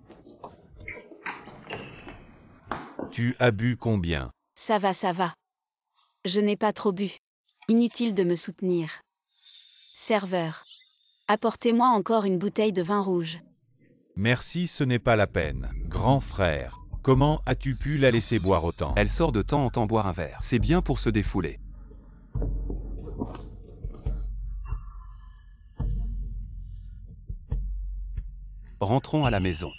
Tu as bu combien? Ça va, ça va. Je n'ai pas trop bu. Inutile de me soutenir. Serveur. Apportez-moi encore une bouteille de vin rouge. Merci, ce n'est pas la peine. Grand frère, comment as-tu pu la laisser boire autant? Elle sort de temps en temps boire un verre. C'est bien pour se défouler. Rentrons à la maison.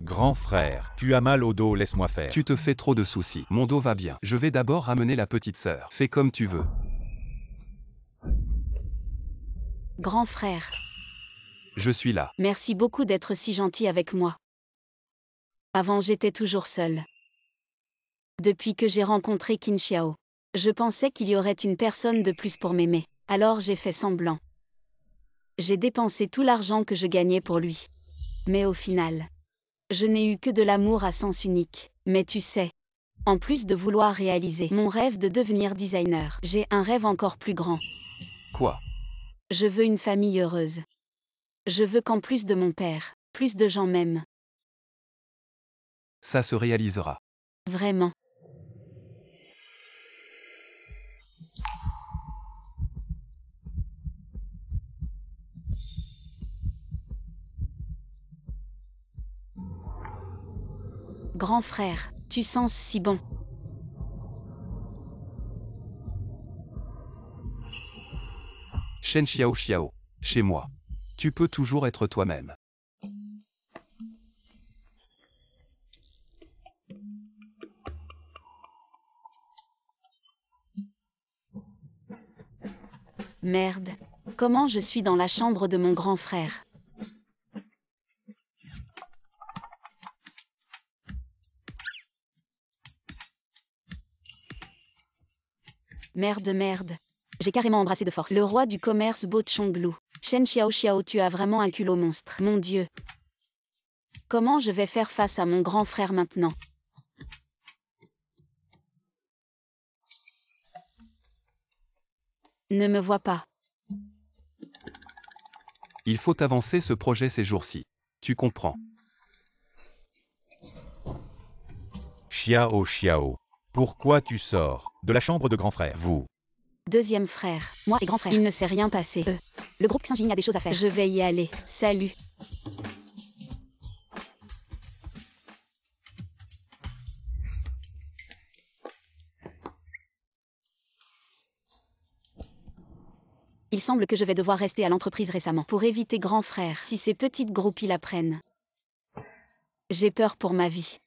Grand frère, tu as mal au dos, laisse-moi faire. Tu te fais trop de soucis. Mon dos va bien. Je vais d'abord ramener la petite sœur. Fais comme tu veux. Grand frère. Je suis là. Merci beaucoup d'être si gentil avec moi. Avant, j'étais toujours seule. Depuis que j'ai rencontré Qin Xiao, je pensais qu'il y aurait une personne de plus pour m'aimer. Alors j'ai fait semblant. J'ai dépensé tout l'argent que je gagnais pour lui. Mais au final, je n'ai eu que de l'amour à sens unique. Mais tu sais, en plus de vouloir réaliser mon rêve de devenir designer, j'ai un rêve encore plus grand. Quoi? Je veux une famille heureuse. Je veux qu'en plus de mon père, plus de gens m'aiment. Ça se réalisera. Vraiment. Grand frère, tu sens si bon. Shen Xiao, chez moi. Tu peux toujours être toi-même. Merde. Comment je suis dans la chambre de mon grand frère? Merde. J'ai carrément embrassé de force le roi du commerce Bo Chonglu. Shen Xiao, tu as vraiment un culot monstre. Mon Dieu. Comment je vais faire face à mon grand frère maintenant? Ne me vois pas. Il faut avancer ce projet ces jours-ci. Tu comprends. Xiao, pourquoi tu sors de la chambre de grand frère? Vous. Deuxième frère, moi et grand frère. Il ne s'est rien passé. Le groupe Xinjing a des choses à faire. Je vais y aller. Salut. Il semble que je vais devoir rester à l'entreprise récemment pour éviter grand frère si ces petites groupies la prennent. J'ai peur pour ma vie.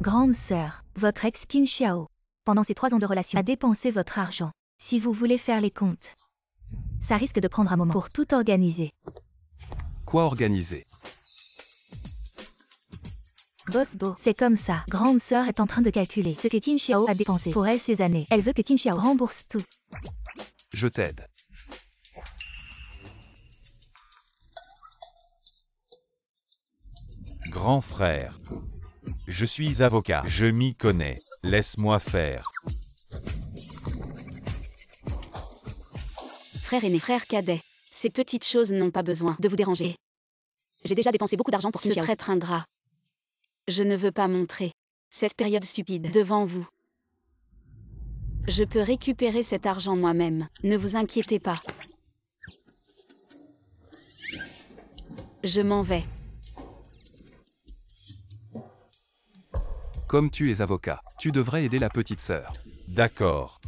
Grande sœur, votre ex Qin Xiao, pendant ces 3 ans de relation, a dépensé votre argent. Si vous voulez faire les comptes, ça risque de prendre un moment pour tout organiser. Quoi organiser? Boss Bo, c'est comme ça. Grande sœur est en train de calculer ce que Qin Xiao a dépensé pour elle ces années. Elle veut que Qin Xiao rembourse tout. Je t'aide. Grand frère. Je suis avocat. Je m'y connais. Laisse-moi faire. Frère aîné, frère cadet. Ces petites choses n'ont pas besoin de vous déranger. J'ai déjà dépensé beaucoup d'argent pour ce traître ingrat. Je ne veux pas montrer cette période stupide devant vous. Je peux récupérer cet argent moi-même. Ne vous inquiétez pas. Je m'en vais. Comme tu es avocat, tu devrais aider la petite sœur. D'accord.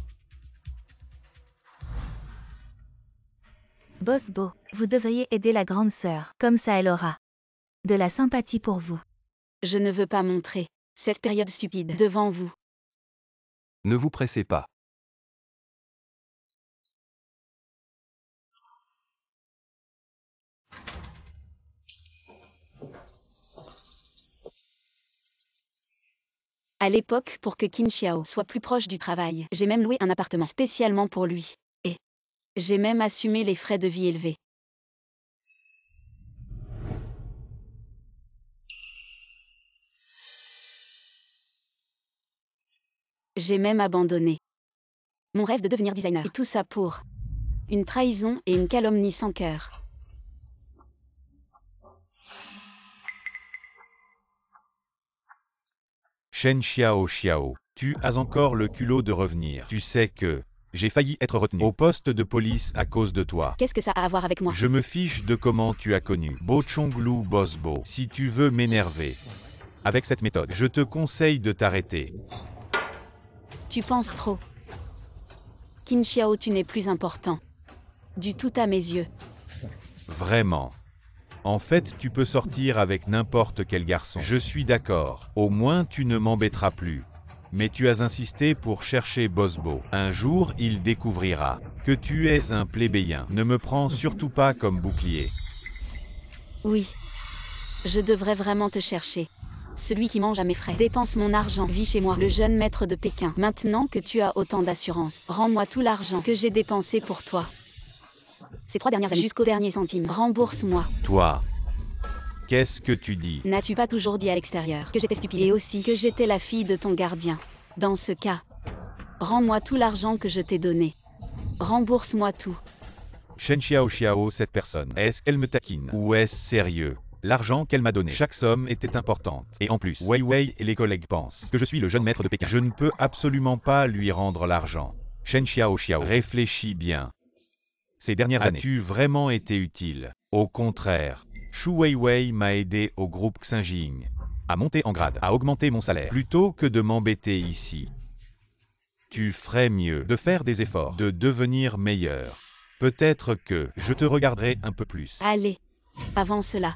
Boss Bo, vous devriez aider la grande sœur. Comme ça elle aura de la sympathie pour vous. Je ne veux pas montrer cette période stupide devant vous. Ne vous pressez pas. À l'époque, pour que Qin Xiao soit plus proche du travail, j'ai même loué un appartement spécialement pour lui. Et j'ai même assumé les frais de vie élevés. J'ai même abandonné mon rêve de devenir designer. Et tout ça pour une trahison et une calomnie sans cœur. Shen Xiao, tu as encore le culot de revenir. Tu sais que j'ai failli être retenu au poste de police à cause de toi. Qu'est-ce que ça a à voir avec moi? Je me fiche de comment tu as connu Bo Chonglu Boss Bo. Si tu veux m'énerver avec cette méthode, je te conseille de t'arrêter. Tu penses trop. Qin Xiao, tu n'es plus important du tout à mes yeux. Vraiment. En fait, tu peux sortir avec n'importe quel garçon. Je suis d'accord. Au moins, tu ne m'embêteras plus. Mais tu as insisté pour chercher Boss Bo. Un jour, il découvrira que tu es un plébéien. Ne me prends surtout pas comme bouclier. Oui. Je devrais vraiment te chercher. Celui qui mange à mes frais, dépense mon argent, vit chez moi, le jeune maître de Pékin. Maintenant que tu as autant d'assurance, rends-moi tout l'argent que j'ai dépensé pour toi. Ces 3 dernières années, jusqu'au dernier centime, rembourse-moi. Toi, qu'est-ce que tu dis? N'as-tu pas toujours dit à l'extérieur que j'étais stupide et aussi que j'étais la fille de ton gardien? Dans ce cas, rends-moi tout l'argent que je t'ai donné. Rembourse-moi tout. Shen Xiao, cette personne, est-ce qu'elle me taquine? Ou est-ce sérieux? L'argent qu'elle m'a donné, chaque somme était importante. Et en plus, Wei et les collègues pensent que je suis le jeune maître de Pékin. Je ne peux absolument pas lui rendre l'argent. Shen Xiao, réfléchis bien. Ces dernières années, as-tu vraiment été utile? Au contraire, Shu Weiwei m'a aidé au groupe Xinjing à monter en grade, à augmenter mon salaire, plutôt que de m'embêter ici. Tu ferais mieux de faire des efforts, de devenir meilleur. Peut-être que je te regarderai un peu plus. Allez, avant cela,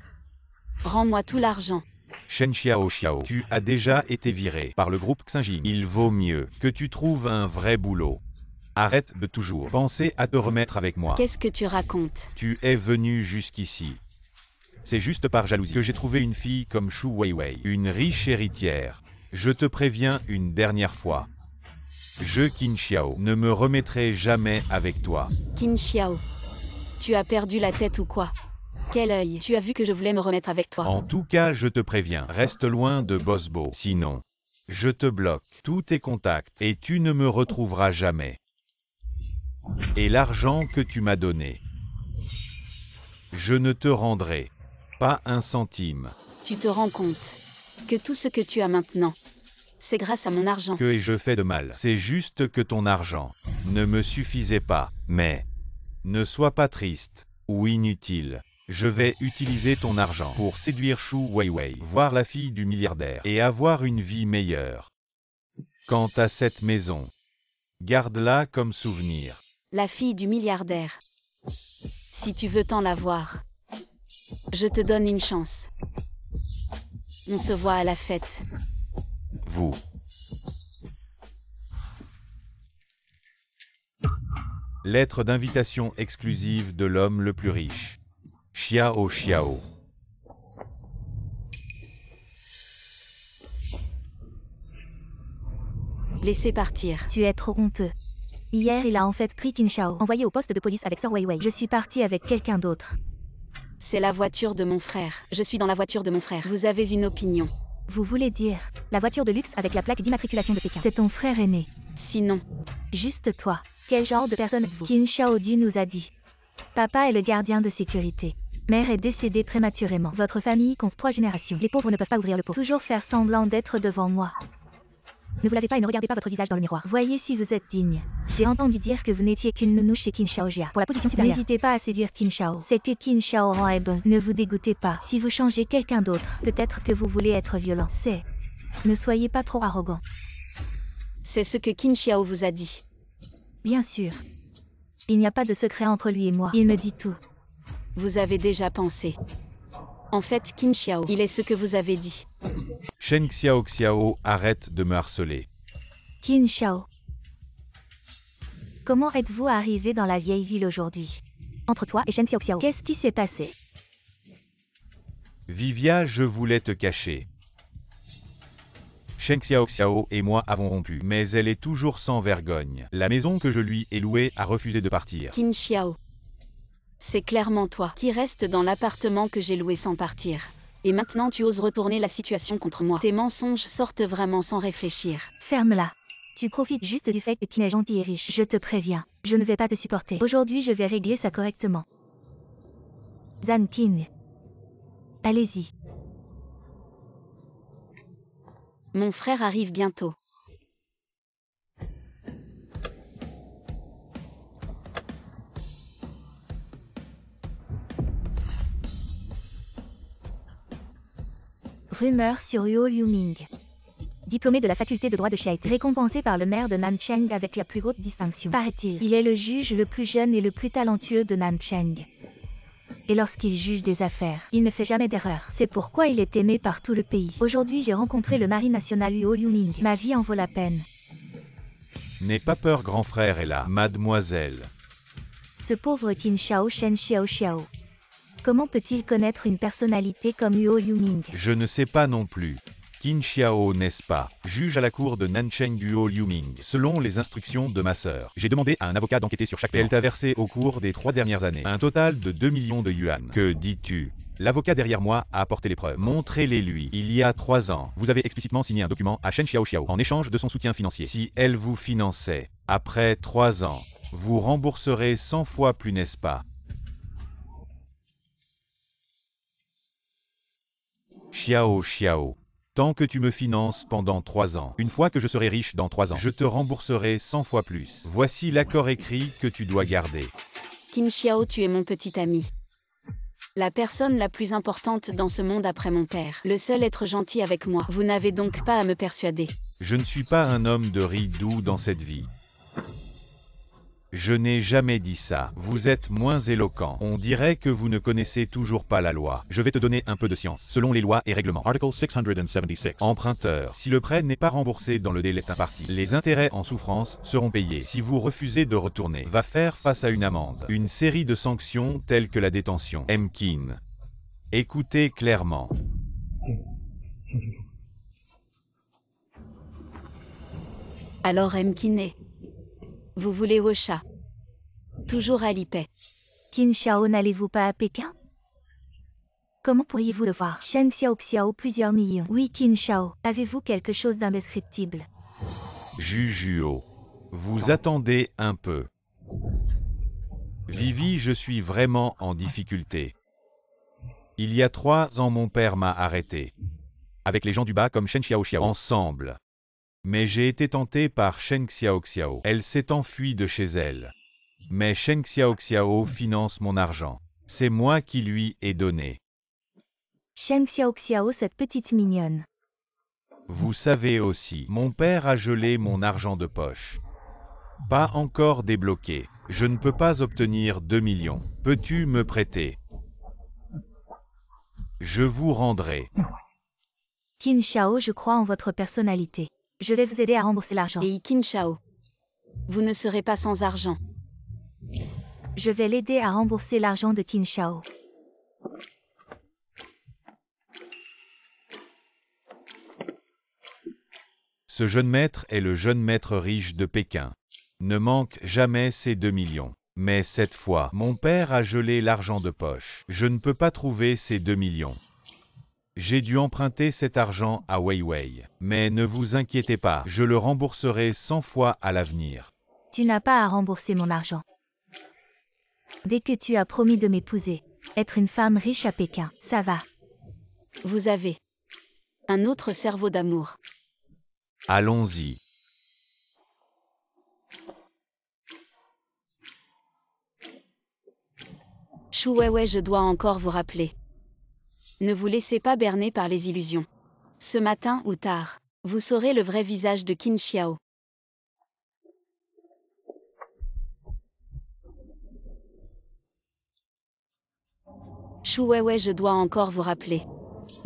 rends-moi tout l'argent. Shen Xiao, tu as déjà été viré par le groupe Xinjing. Il vaut mieux que tu trouves un vrai boulot. Arrête de toujours penser à te remettre avec moi. Qu'est-ce que tu racontes? Tu es venu jusqu'ici. C'est juste par jalousie que j'ai trouvé une fille comme Shu Weiwei, une riche héritière. Je te préviens une dernière fois. Je, Qin Xiao, ne me remettrai jamais avec toi. Qin Xiao, Tu as perdu la tête ou quoi? Quel œil? Tu as vu que je voulais me remettre avec toi. En tout cas, je te préviens, reste loin de Bosbo. Sinon, je te bloque tous tes contacts et tu ne me retrouveras jamais. Et l'argent que tu m'as donné, je ne te rendrai pas un centime. Tu te rends compte que tout ce que tu as maintenant, c'est grâce à mon argent. Que ai-je fait de mal? C'est juste que ton argent ne me suffisait pas. Mais ne sois pas triste ou inutile. Je vais utiliser ton argent pour séduire Shu Weiwei, voir la fille du milliardaire et avoir une vie meilleure. Quant à cette maison, garde-la comme souvenir. La fille du milliardaire. Si tu veux t'en la voir, je te donne une chance. On se voit à la fête. Vous. Lettre d'invitation exclusive de l'homme le plus riche. Xiao Xiao. Laissez partir. Tu es trop honteux. Hier, il a en fait pris Qin Shao, envoyé au poste de police avec Sir Weiwei. Je suis partie avec quelqu'un d'autre. C'est la voiture de mon frère. Je suis dans la voiture de mon frère. Vous avez une opinion. Vous voulez dire la voiture de luxe avec la plaque d'immatriculation de Pékin. C'est ton frère aîné. Sinon, Juste toi. Quel genre de personne êtes-vous? Qin Shaodu nous a dit. Papa est le gardien de sécurité. Mère est décédée prématurément. Votre famille compte 3 générations. Les pauvres ne peuvent pas ouvrir le pot. Toujours faire semblant d'être devant moi. Ne vous lavez pas et ne regardez pas votre visage dans le miroir. Voyez si vous êtes digne. J'ai entendu dire que vous n'étiez qu'une nounou chez Qin Shaojia. Pour la position supérieure. N'hésitez pas à séduire Qin Shao. C'est que Qin Shao rend est bon. Ne vous dégoûtez pas. Si vous changez quelqu'un d'autre, peut-être que vous voulez être violent. Ne soyez pas trop arrogant. c'est ce que Qin Xiao vous a dit. Bien sûr. Il n'y a pas de secret entre lui et moi. Il me dit tout. Vous avez déjà pensé. En fait, Qin Xiao, il est ce que vous avez dit. Shen Xiao Xiao, arrête de me harceler. Qin Shao. Comment êtes-vous arrivé dans la vieille ville aujourd'hui? Entre toi et Shen Xiaoxiao, qu'est-ce qui s'est passé? Vivia, je voulais te cacher. Shen Xiao Xiao et moi avons rompu, mais elle est toujours sans vergogne. La maison que je lui ai louée a refusé de partir. Qin Xiao. C'est clairement toi qui restes dans l'appartement que j'ai loué sans partir. Et maintenant tu oses retourner la situation contre moi. Tes mensonges sortent vraiment sans réfléchir. Ferme-la. Tu profites juste du fait que Qin est gentil et riche. Je te préviens, je ne vais pas te supporter. Aujourd'hui, je vais régler ça correctement. Zhan Qin. Allez-y. Mon frère arrive bientôt. Rumeur sur Huo Liuming. Diplômé de la faculté de droit de Xiaite, récompensé par le maire de Nancheng avec la plus haute distinction. Paraît-il, il est le juge le plus jeune et le plus talentueux de Nancheng. Et lorsqu'il juge des affaires, il ne fait jamais d'erreur. C'est pourquoi il est aimé par tout le pays. Aujourd'hui, j'ai rencontré le mari national Huo Liuming. Ma vie en vaut la peine. N'aie pas peur, grand frère est là, mademoiselle. Ce pauvre Qin Shao Shen Xiao Xiao. Comment peut-il connaître une personnalité comme Huo Liuming? Je ne sais pas non plus. Qin Xiao, n'est-ce pas, juge à la cour de Nancheng Huo Liuming, selon les instructions de ma sœur. J'ai demandé à un avocat d'enquêter sur chaque paiement. Elle t'a versé au cours des 3 dernières années un total de 2 millions de yuan. Que dis-tu? L'avocat derrière moi a apporté les preuves. Montrez-les lui. Il y a 3 ans, vous avez explicitement signé un document à Shen Xiao Xiao en échange de son soutien financier. Si elle vous finançait, après 3 ans, vous rembourserez 100 fois plus, n'est-ce pas? Xiao Xiao. Tant que tu me finances pendant 3 ans, une fois que je serai riche dans 3 ans, je te rembourserai 100 fois plus. Voici l'accord écrit que tu dois garder. Qin Xiao, tu es mon petit ami. La personne la plus importante dans ce monde après mon père. Le seul être gentil avec moi. Vous n'avez donc pas à me persuader. Je ne suis pas un homme de riz doux dans cette vie. Je n'ai jamais dit ça. Vous êtes moins éloquent. On dirait que vous ne connaissez toujours pas la loi. Je vais te donner un peu de science. Selon les lois et règlements. Article 676. Emprunteur. Si le prêt n'est pas remboursé dans le délai imparti, les intérêts en souffrance seront payés. Si vous refusez de retourner, va faire face à une amende. Une série de sanctions telles que la détention. Qin. Écoutez clairement. Alors Qin, vous voulez au chat. Toujours à l'ipet. Qin Xiao, n'allez-vous pas à Pékin? Comment pourriez-vous le voir? Shen Xiao, plusieurs millions. Oui, Qin Xiao, avez-vous quelque chose d'indescriptible? Jujuo. Vous attendez un peu. Vivi, je suis vraiment en difficulté. Il y a 3 ans, mon père m'a arrêté. Avec les gens du bas comme Shen Xiao ensemble. Mais j'ai été tenté par Shen Xiao. Elle s'est enfuie de chez elle. Mais Shen Xiao finance mon argent. C'est moi qui lui ai donné. Shen Xiao, cette petite mignonne. Vous savez aussi, mon père a gelé mon argent de poche. Pas encore débloqué. Je ne peux pas obtenir 2 millions. Peux-tu me prêter? Je vous rendrai. Qin Xiao, je crois en votre personnalité. Je vais vous aider à rembourser l'argent. Et Qin Xiao. Vous ne serez pas sans argent. Je vais l'aider à rembourser l'argent de Qin Xiao. Ce jeune maître est le jeune maître riche de Pékin. Ne manque jamais ces 2 millions. Mais cette fois, mon père a gelé l'argent de poche. Je ne peux pas trouver ces 2 millions. J'ai dû emprunter cet argent à Weiwei. Mais ne vous inquiétez pas, je le rembourserai 100 fois à l'avenir. Tu n'as pas à rembourser mon argent. Dès que tu as promis de m'épouser, être une femme riche à Pékin, ça va. Vous avez un autre cerveau d'amour. Allons-y. Shu Weiwei, je dois encore vous rappeler. Ne vous laissez pas berner par les illusions. Ce matin ou tard, vous saurez le vrai visage de Qin Xiao. Shu Weiwei, je dois encore vous rappeler.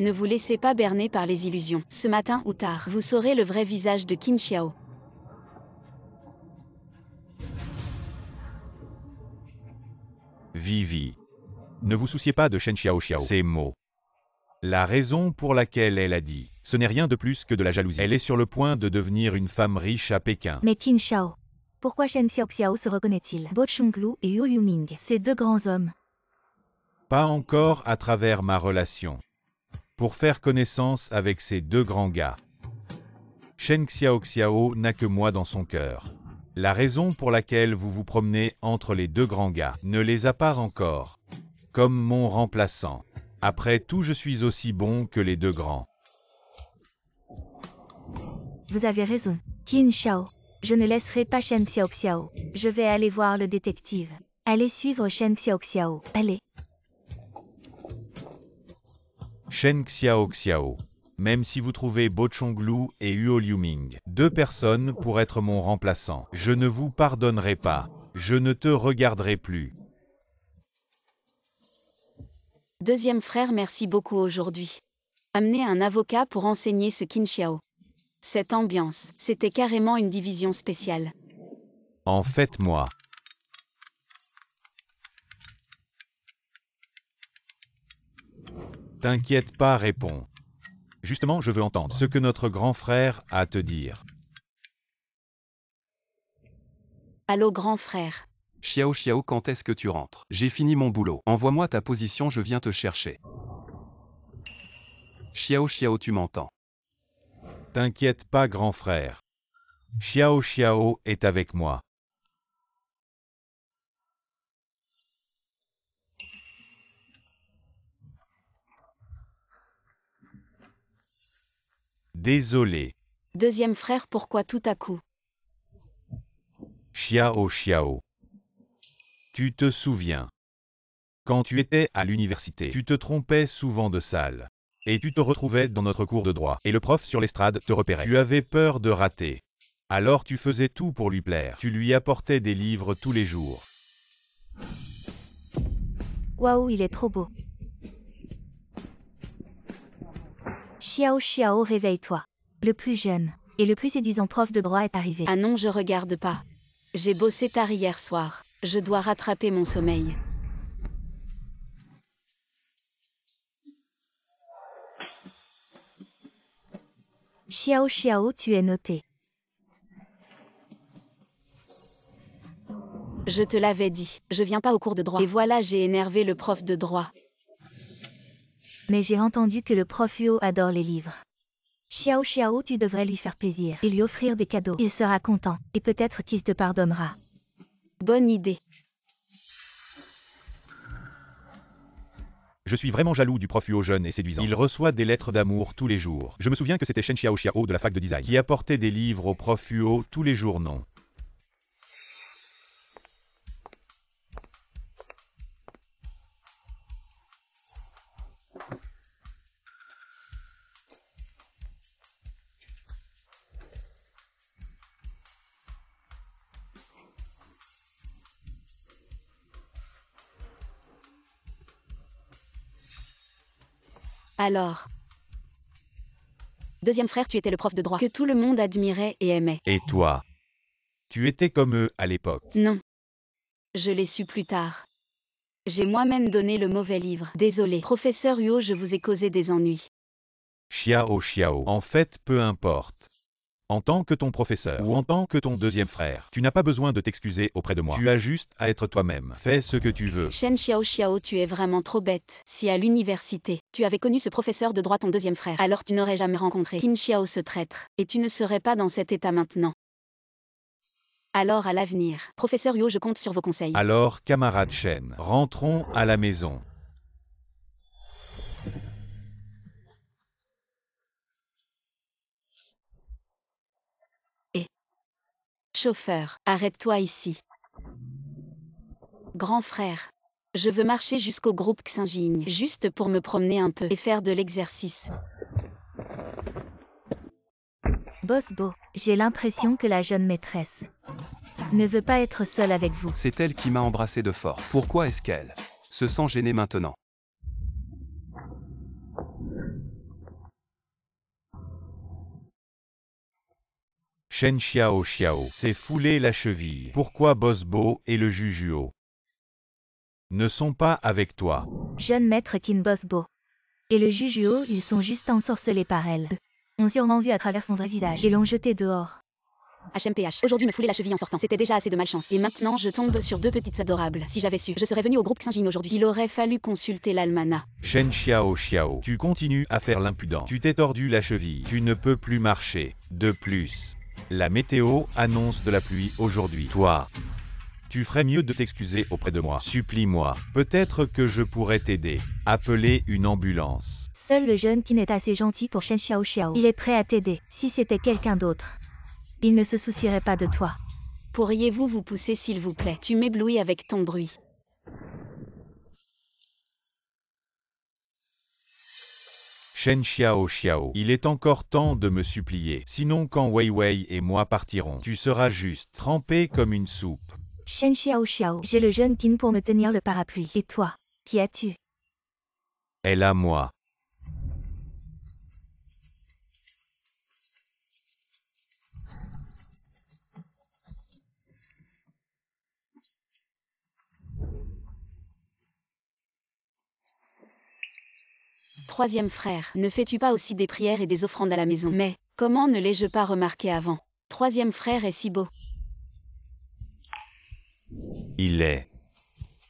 Ne vous laissez pas berner par les illusions. Ce matin ou tard, vous saurez le vrai visage de Qin Xiao. Vivi. Ne vous souciez pas de Shen Xiao. Ces mots. La raison pour laquelle elle a dit, ce n'est rien de plus que de la jalousie. Elle est sur le point de devenir une femme riche à Pékin. Mais Qin Xiao, pourquoi Shen Xiao se reconnaît-il? Bo Chonglu et Yu Liuming, ces 2 grands hommes. Pas encore à travers ma relation. Pour faire connaissance avec ces 2 grands gars. Shen Xiao n'a que moi dans son cœur. La raison pour laquelle vous vous promenez entre les 2 grands gars ne les a pas encore. Comme mon remplaçant. Après tout, je suis aussi bon que les 2 grands. Vous avez raison. Qin Xiao, je ne laisserai pas Shen Xiao. Je vais aller voir le détective. Allez suivre Shen Xiao. Allez. Shen Xiao. Même si vous trouvez Bo Chonglu et Huo Liuming, 2 personnes pour être mon remplaçant, je ne vous pardonnerai pas. Je ne te regarderai plus. Deuxième frère, merci beaucoup aujourd'hui. Amener un avocat pour enseigner ce Qin Xiao. Cette ambiance, c'était carrément une division spéciale. En fait, moi. T'inquiète pas, réponds. Justement, je veux entendre ce que notre grand frère a à te dire. Allô grand frère. Xiao, quand est-ce que tu rentres? J'ai fini mon boulot. Envoie-moi ta position, je viens te chercher. Xiao, tu m'entends? T'inquiète pas, grand frère. Xiao est avec moi. Désolé. Deuxième frère, pourquoi tout à coup? Xiao. Tu te souviens. Quand tu étais à l'université, tu te trompais souvent de salle. Et tu te retrouvais dans notre cours de droit. Et le prof sur l'estrade te repérait. Tu avais peur de rater. Alors tu faisais tout pour lui plaire. Tu lui apportais des livres tous les jours. Waouh, il est trop beau. Xiao, réveille-toi. Le plus jeune et le plus séduisant prof de droit est arrivé. Ah non, je regarde pas. J'ai bossé tard hier soir. Je dois rattraper mon sommeil. Xiao, tu es noté. Je te l'avais dit, je viens pas au cours de droit. Et voilà, j'ai énervé le prof de droit. Mais j'ai entendu que le prof Huo adore les livres. Xiao Xiao, tu devrais lui faire plaisir et lui offrir des cadeaux. Il sera content, et peut-être qu'il te pardonnera. Bonne idée. Je suis vraiment jaloux du prof Huo jeune et séduisant. Il reçoit des lettres d'amour tous les jours. Je me souviens que c'était Shen Xiao Xiao de la fac de design qui apportait des livres au prof Huo tous les jours, non? Alors. Deuxième frère, tu étais le prof de droit que tout le monde admirait et aimait. Et toi? Tu étais comme eux à l'époque. Non. Je l'ai su plus tard. J'ai moi-même donné le mauvais livre. Désolé. Professeur Huo, je vous ai causé des ennuis. Xiao Xiao. En fait, peu importe. En tant que ton professeur ou en tant que ton deuxième frère, tu n'as pas besoin de t'excuser auprès de moi. Tu as juste à être toi-même. Fais ce que tu veux. Shen Xiao Xiao, tu es vraiment trop bête. Si à l'université, tu avais connu ce professeur de droit, ton deuxième frère, alors tu n'aurais jamais rencontré Qin Xiao, ce traître, et tu ne serais pas dans cet état maintenant. Alors à l'avenir, professeur Huo, je compte sur vos conseils. Alors, camarade Shen, rentrons à la maison. Chauffeur, arrête-toi ici. Grand frère, je veux marcher jusqu'au groupe Xinjing, juste pour me promener un peu et faire de l'exercice. Boss Bo, j'ai l'impression que la jeune maîtresse ne veut pas être seule avec vous. C'est elle qui m'a embrassé de force. Pourquoi est-ce qu'elle se sent gênée maintenant? Shen Xiao Xiao s'est foulé la cheville. Pourquoi Boss Bo et le Jujuo ne sont pas avec toi? Jeune maître Qin Boss Bo et le Jujuo, ils sont juste ensorcelés par elle. Ont sûrement vu à travers son vrai visage et l'ont jeté dehors. HMPH, aujourd'hui me fouler la cheville en sortant, c'était déjà assez de malchance. Et maintenant je tombe sur deux petites adorables. Si j'avais su, je serais venu au groupe Xinjing aujourd'hui. Il aurait fallu consulter l'almanach. Shen Xiao Xiao, tu continues à faire l'impudent. Tu t'es tordu la cheville. Tu ne peux plus marcher. De plus, la météo annonce de la pluie aujourd'hui. Toi, tu ferais mieux de t'excuser auprès de moi. Supplie-moi. Peut-être que je pourrais t'aider. Appeler une ambulance. Seul le jeune Qin est assez gentil pour Shen Xiao Xiao. Il est prêt à t'aider. Si c'était quelqu'un d'autre, il ne se soucierait pas de toi. Pourriez-vous vous pousser s'il vous plaît? Tu m'éblouis avec ton bruit. Shen Xiao Xiao, il est encore temps de me supplier. Sinon quand Wei Wei et moi partirons, tu seras juste trempé comme une soupe. Shen Xiao Xiao, j'ai le jeune Qin pour me tenir le parapluie. Et toi, qui as-tu? Elle a moi. Troisième frère, ne fais-tu pas aussi des prières et des offrandes à la maison? Mais, comment ne l'ai-je pas remarqué avant? Troisième frère est si beau. Il est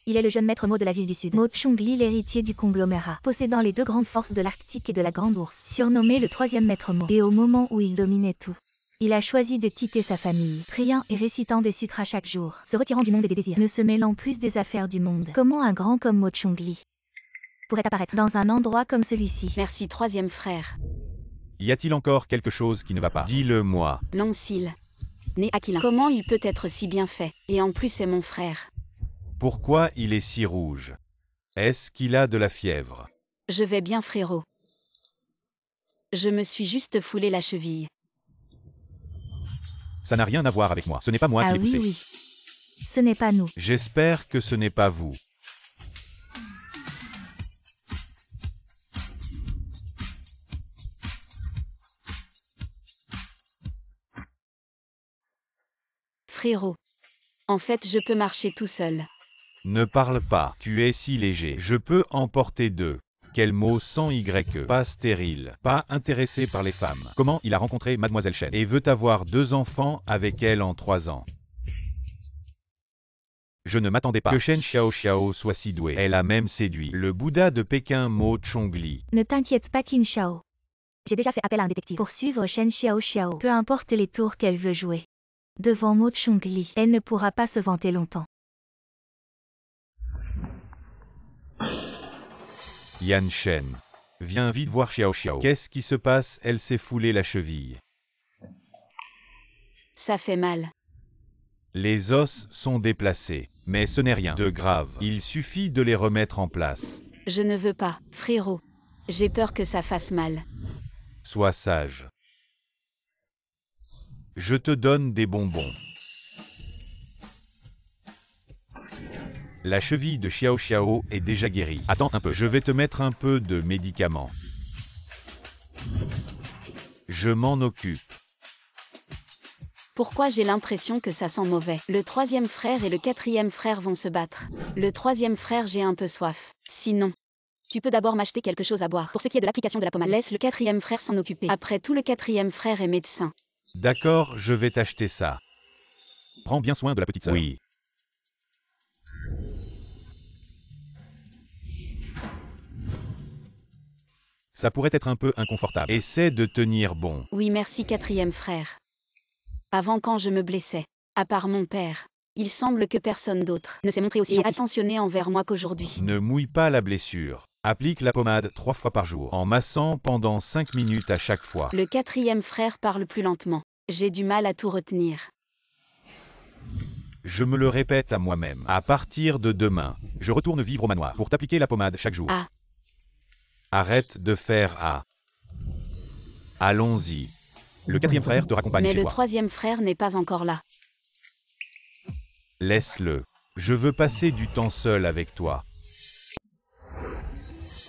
le jeune maître Mo de la ville du Sud. Mo Chongli, l'héritier du conglomérat, possédant les deux grandes forces de l'Arctique et de la Grande Ourse, surnommé le troisième maître Mo. Et au moment où il dominait tout, il a choisi de quitter sa famille, priant et récitant des sutras chaque jour, se retirant du monde et des désirs, ne se mêlant plus des affaires du monde. Comment un grand comme Mo Chongli pourrait apparaître dans un endroit comme celui-ci? Merci troisième frère. Y a-t-il encore quelque chose qui ne va pas? Dis-le-moi. Long cils. Né Aquilin. Comment il peut être si bien fait? Et en plus c'est mon frère. Pourquoi il est si rouge? Est-ce qu'il a de la fièvre? Je vais bien frérot. Je me suis juste foulé la cheville. Ça n'a rien à voir avec moi. Ce n'est pas moi qui Ah l'ai poussé. oui, oui. Ce n'est pas nous. J'espère que ce n'est pas vous. Frérot. En fait je peux marcher tout seul. Ne parle pas. Tu es si léger. Je peux en porter deux. Quel mot sans Y? Pas stérile. Pas intéressé par les femmes. Comment il a rencontré Mademoiselle Shen et veut avoir 2 enfants avec elle en 3 ans? Je ne m'attendais pas que Shen Xiaoxiao soit si douée. Elle a même séduit le Bouddha de Pékin Mo Chongli. Ne t'inquiète pas Qin Shao. J'ai déjà fait appel à un détective pour suivre Shen Xiaoxiao. Peu importe les tours qu'elle veut jouer. Devant Mo Chongli, elle ne pourra pas se vanter longtemps. Yan Shen. Viens vite voir Xiaoxiao. Qu'est-ce qui se passe? Elle s'est foulée la cheville. Ça fait mal. Les os sont déplacés, mais ce n'est rien de grave. Il suffit de les remettre en place. Je ne veux pas, frérot. J'ai peur que ça fasse mal. Sois sage. Je te donne des bonbons. La cheville de Xiaoxiao est déjà guérie. Attends un peu, je vais te mettre un peu de médicaments. Je m'en occupe. Pourquoi j'ai l'impression que ça sent mauvais? Le troisième frère et le quatrième frère vont se battre. Le troisième frère, j'ai un peu soif. Sinon, tu peux d'abord m'acheter quelque chose à boire. Pour ce qui est de l'application de la pommade, laisse le quatrième frère s'en occuper. Après tout, le quatrième frère est médecin. D'accord, je vais t'acheter ça. Prends bien soin de la petite sœur. Oui. Ça pourrait être un peu inconfortable. Essaie de tenir bon. Oui, merci quatrième frère. Avant, quand je me blessais, à part mon père, il semble que personne d'autre ne s'est montré aussi attentionné envers moi qu'aujourd'hui. Ne mouille pas la blessure. Applique la pommade 3 fois par jour, en massant pendant 5 minutes à chaque fois. Le quatrième frère parle plus lentement. J'ai du mal à tout retenir. Je me le répète à moi-même. À partir de demain, je retourne vivre au manoir pour t'appliquer la pommade chaque jour. Ah. Arrête de faire A. Allons-y. Le quatrième frère te raccompagne Mais chez le toi. troisième frère n'est pas encore là. Laisse-le. Je veux passer du temps seul avec toi.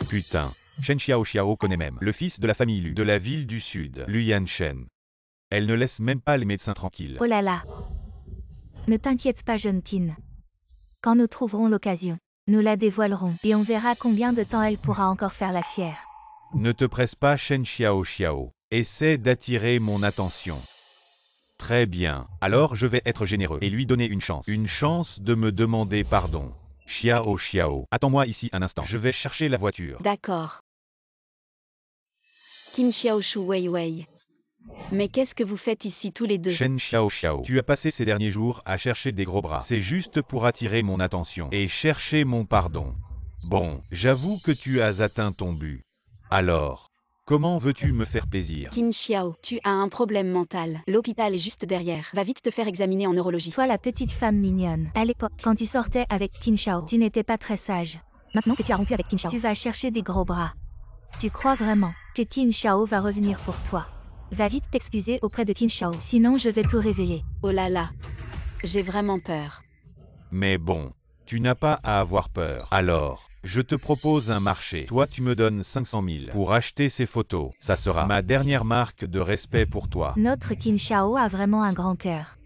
Putain. Shen Xiaoxiao connaît même le fils de la famille Lu de la ville du sud, Lu Yanshen. Elle ne laisse même pas les médecins tranquilles. Oh là là. Ne t'inquiète pas jeune Tin. Quand nous trouverons l'occasion, nous la dévoilerons et on verra combien de temps elle pourra encore faire la fière. Ne te presse pas Shen Xiaoxiao. Essaie d'attirer mon attention. Très bien. Alors je vais être généreux et lui donner une chance. Une chance de me demander pardon. Xiaoxiao. Attends-moi ici un instant. Je vais chercher la voiture. D'accord. Qin Xiaoshu Wei Wei. Mais qu'est-ce que vous faites ici tous les deux? Shen Xiaoxiao. Tu as passé ces derniers jours à chercher des gros bras. C'est juste pour attirer mon attention et chercher mon pardon. Bon, j'avoue que tu as atteint ton but. Alors, comment veux-tu me faire plaisir? Qin Xiao, tu as un problème mental. L'hôpital est juste derrière. Va vite te faire examiner en neurologie. Toi la petite femme mignonne. À l'époque, quand tu sortais avec Qin Shao, tu n'étais pas très sage. Maintenant que tu as rompu avec Qin Shao, tu vas chercher des gros bras. Tu crois vraiment que Qin Shao va revenir pour toi? Va vite t'excuser auprès de Qin Shao, sinon je vais tout révéler. Oh là là. J'ai vraiment peur. Mais bon, tu n'as pas à avoir peur. Alors, je te propose un marché. Toi, tu me donnes 500 000 pour acheter ces photos. Ça sera ma dernière marque de respect pour toi. Notre Qin Shao a vraiment un grand cœur.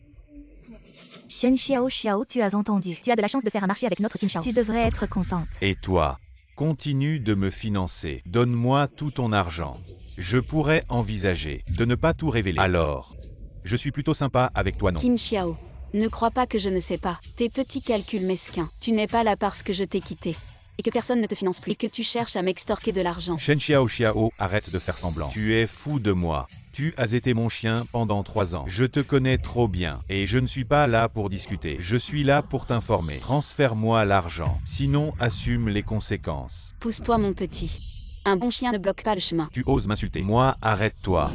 Shen Xiaoxiao, tu as entendu. Tu as de la chance de faire un marché avec notre Qin Shao. Tu devrais être contente. Et toi, continue de me financer. Donne-moi tout ton argent. Je pourrais envisager de ne pas tout révéler. Alors, je suis plutôt sympa avec toi, non? Qin Xiao, ne crois pas que je ne sais pas. Tes petits calculs mesquins. Tu n'es pas là parce que je t'ai quitté. Et que personne ne te finance plus. Et que tu cherches à m'extorquer de l'argent. Shen Xiaoxiao, arrête de faire semblant. Tu es fou de moi. Tu as été mon chien pendant 3 ans. Je te connais trop bien. Et je ne suis pas là pour discuter. Je suis là pour t'informer. Transfère-moi l'argent. Sinon, assume les conséquences. Pousse-toi mon petit. Un bon chien ne bloque pas le chemin. Tu oses m'insulter. Moi, arrête-toi.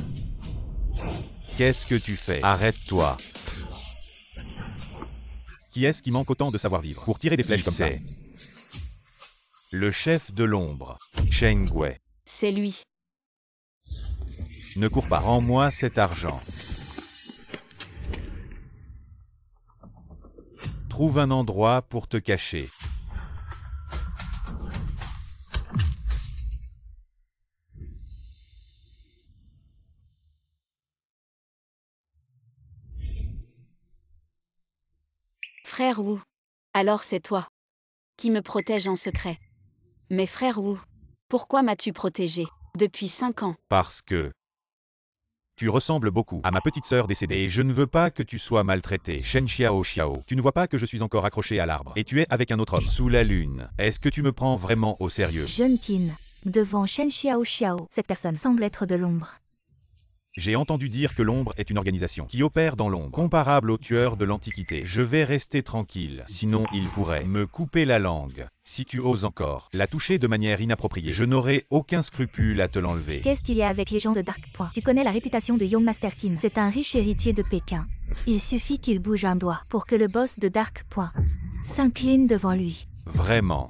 Qu'est-ce que tu fais? Arrête-toi. Qui est-ce qui manque autant de savoir-vivre pour tirer des flèches comme ça? Le chef de l'ombre, Cheng Gui. C'est lui. Ne cours pas, rends-moi cet argent. Trouve un endroit pour te cacher. Frère Wu. Alors c'est toi qui me protège en secret. Mais frère Wu, pourquoi m'as-tu protégé depuis 5 ans? Parce que Tu ressembles beaucoup à ma petite sœur décédée et je ne veux pas que tu sois maltraité. Shen Xiao Xiao, tu ne vois pas que je suis encore accroché à l'arbre et tu es avec un autre homme sous la lune. Est-ce que tu me prends vraiment au sérieux? Jeune Qin, devant Shen Xiao Xiao, cette personne semble être de l'ombre. J'ai entendu dire que l'ombre est une organisation qui opère dans l'ombre, comparable aux tueurs de l'Antiquité. Je vais rester tranquille, sinon il pourrait me couper la langue. Si tu oses encore la toucher de manière inappropriée, je n'aurai aucun scrupule à te l'enlever. Qu'est-ce qu'il y a avec les gens de Dark Point? Tu connais la réputation de Young Master Qin. C'est un riche héritier de Pékin. Il suffit qu'il bouge un doigt pour que le boss de Dark Point s'incline devant lui. Vraiment.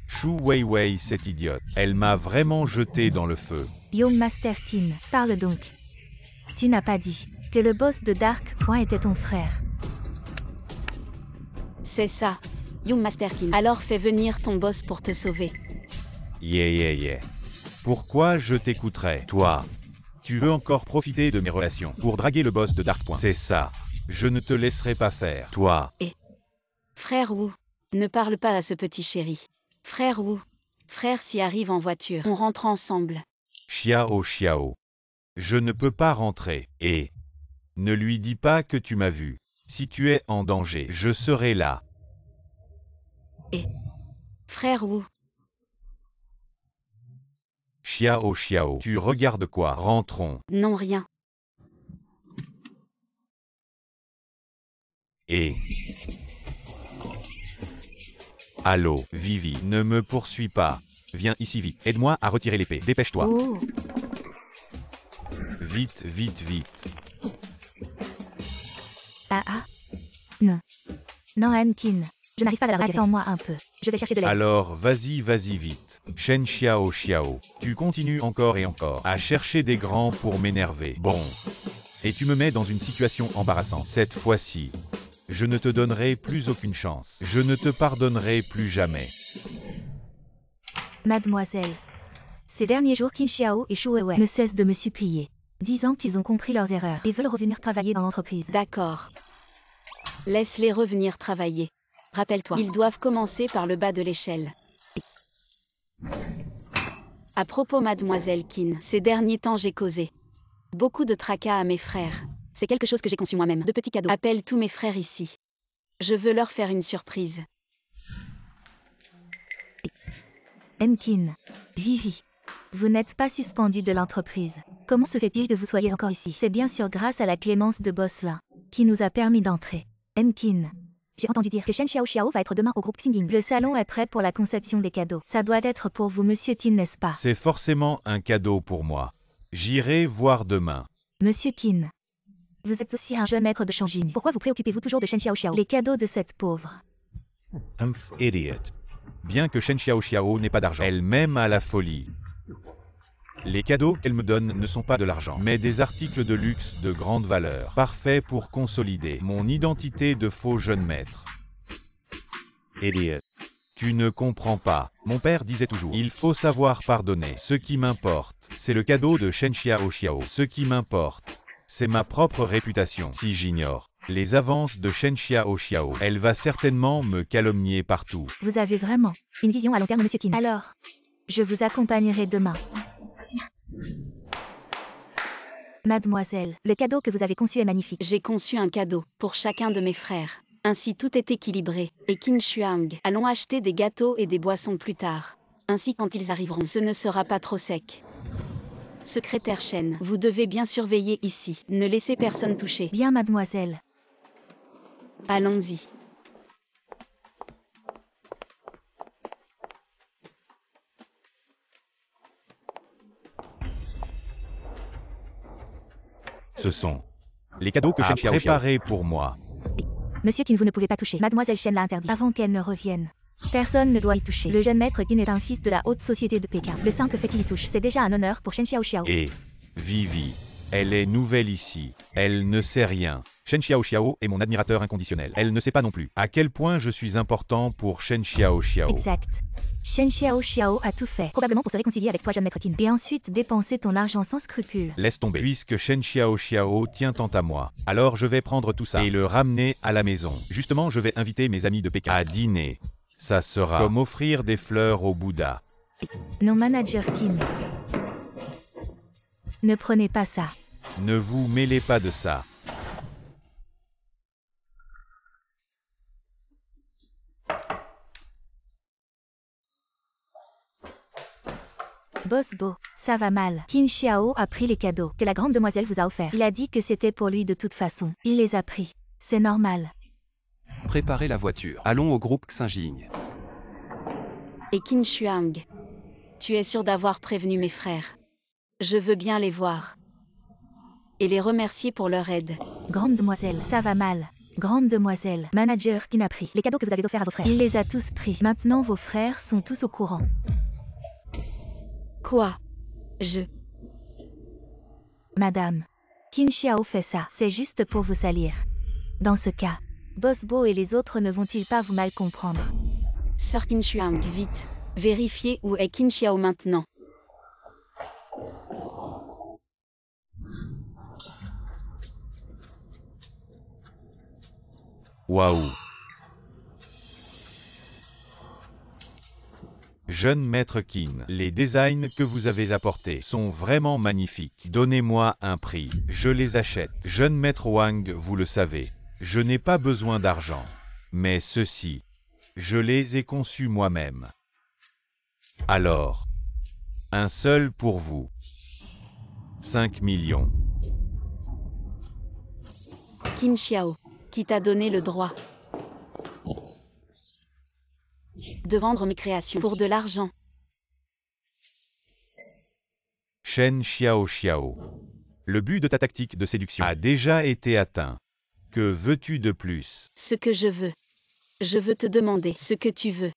Shu Weiwei, cette idiote, elle m'a vraiment jeté dans le feu. Young Master Qin, parle donc. Tu n'as pas dit que le boss de Dark Point était ton frère. C'est ça, Young Master Qin. Alors fais venir ton boss pour te sauver. Yeah. Pourquoi je t'écouterais, toi? Tu veux encore profiter de mes relations pour draguer le boss de Dark Point? C'est ça. Je ne te laisserai pas faire, toi. Frère Wu, ne parle pas à ce petit chéri. Frère Wu, frère s'y arrive en voiture. On rentre ensemble. Xiao. Je ne peux pas rentrer, et ne lui dis pas que tu m'as vu. Si tu es en danger, je serai là. Frère Wu, Xiao, tu regardes quoi? Rentrons. non rien. Et... Allô, Vivi, ne me poursuis pas. Viens ici vite. Aide-moi à retirer l'épée. Dépêche-toi. Oh, Vite. Non. Non, Anakin. Je n'arrive pas à la retirer. Attends-moi un peu. Je vais chercher de l'aide. Alors, vas-y vite. Shen Xiao, tu continues encore et encore à chercher des grands pour m'énerver. Bon. Et tu me mets dans une situation embarrassante. Cette fois-ci, je ne te donnerai plus aucune chance. Je ne te pardonnerai plus jamais. Mademoiselle. Ces derniers jours, Qin Xiao et Shu Weiwei ne cessent de me supplier, disant qu'ils ont compris leurs erreurs et veulent revenir travailler dans l'entreprise. D'accord. Laisse-les revenir travailler. Rappelle-toi, ils doivent commencer par le bas de l'échelle. À propos, mademoiselle Qin, ces derniers temps j'ai causé beaucoup de tracas à mes frères. C'est quelque chose que j'ai conçu moi-même. De petits cadeaux. Appelle tous mes frères ici. Je veux leur faire une surprise. Qin. Vivi. Vous n'êtes pas suspendu de l'entreprise. Comment se fait-il que vous soyez encore ici? C'est bien sûr grâce à la clémence de Bosselin, qui nous a permis d'entrer. Qin. J'ai entendu dire que Shen Xiao Xiao va être demain au groupe Singing. Le salon est prêt pour la conception des cadeaux. Ça doit être pour vous, monsieur Qin, n'est-ce pas? C'est forcément un cadeau pour moi. J'irai voir demain. Monsieur Qin. Vous êtes aussi un jeune maître de Shangin. Pourquoi vous préoccupez-vous toujours de Shen Xiao Xiao? Les cadeaux de cette pauvre. Idiot. Bien que Shen Xiao n'ait pas d'argent, elle m'aime à la folie. Les cadeaux qu'elle me donne ne sont pas de l'argent, mais des articles de luxe de grande valeur, parfaits pour consolider mon identité de faux jeune maître. Idiot. Tu ne comprends pas. Mon père disait toujours, il faut savoir pardonner. Ce qui m'importe, c'est le cadeau de Shen Xiao. Ce qui m'importe, c'est ma propre réputation. Si j'ignore les avances de Shen Xiao, elle va certainement me calomnier partout. Vous avez vraiment une vision à long terme, monsieur Qin. Alors, je vous accompagnerai demain. Mademoiselle, le cadeau que vous avez conçu est magnifique. J'ai conçu un cadeau pour chacun de mes frères. Ainsi tout est équilibré. Et Qin Shuang, allons acheter des gâteaux et des boissons plus tard. Ainsi quand ils arriveront, ce ne sera pas trop sec. Secrétaire Shen, vous devez bien surveiller ici. Ne laissez personne toucher. Bien, mademoiselle. Allons-y. Ce sont les cadeaux que Shen Xiao a préparés pour moi. Monsieur Qin, vous ne pouvez pas toucher. Mademoiselle Shen l'a interdit. Avant qu'elle ne revienne, personne ne doit y toucher. Le jeune maître Qin est un fils de la haute société de Pékin. Le simple fait qu'il y touche, c'est déjà un honneur pour Shen Xiao. Et Vivi, elle est nouvelle ici. Elle ne sait rien. Shen Xiao est mon admirateur inconditionnel. Elle ne sait pas non plus à quel point je suis important pour Shen Xiao. Exact. Shen Xiao a tout fait, probablement pour se réconcilier avec toi, jeune maître Qin, et ensuite dépenser ton argent sans scrupule. Laisse tomber. Puisque Shen Xiao tient tant à moi, alors je vais prendre tout ça et le ramener à la maison. Justement, je vais inviter mes amis de Pékin à dîner. Ça sera comme offrir des fleurs au Bouddha. Non, manager Qin. Ne prenez pas ça. Ne vous mêlez pas de ça. Boss Bo, ça va mal. Qin Xiao a pris les cadeaux que la grande demoiselle vous a offerts. Il a dit que c'était pour lui de toute façon. Il les a pris. C'est normal. Préparez la voiture. Allons au groupe Xinjing. Et Qin Shuang. Tu es sûr d'avoir prévenu mes frères. Je veux bien les voir. Et les remercier pour leur aide. Grande demoiselle, ça va mal. Grande demoiselle, manager qui n'a pris les cadeaux que vous avez offerts à vos frères. Il les a tous pris. Maintenant vos frères sont tous au courant. Quoi? Madame, Qin Xiao fait ça, c'est juste pour vous salir. Dans ce cas, Boss Bo et les autres ne vont-ils pas vous mal comprendre? Sœur Qin Shuang, vite. Vérifiez où est Qin Xiao maintenant. Waouh! Jeune maître Qin, les designs que vous avez apportés sont vraiment magnifiques. Donnez-moi un prix, je les achète. Jeune maître Wang, vous le savez, je n'ai pas besoin d'argent. Mais ceux-ci, je les ai conçus moi-même. Alors, un seul pour vous. 5 millions. Qin Xiao, qui t'a donné le droit de vendre mes créations pour de l'argent. Shen Xiao Xiao. Le but de ta tactique de séduction a déjà été atteint. Que veux-tu de plus? Ce que je veux. Je veux te demander ce que tu veux.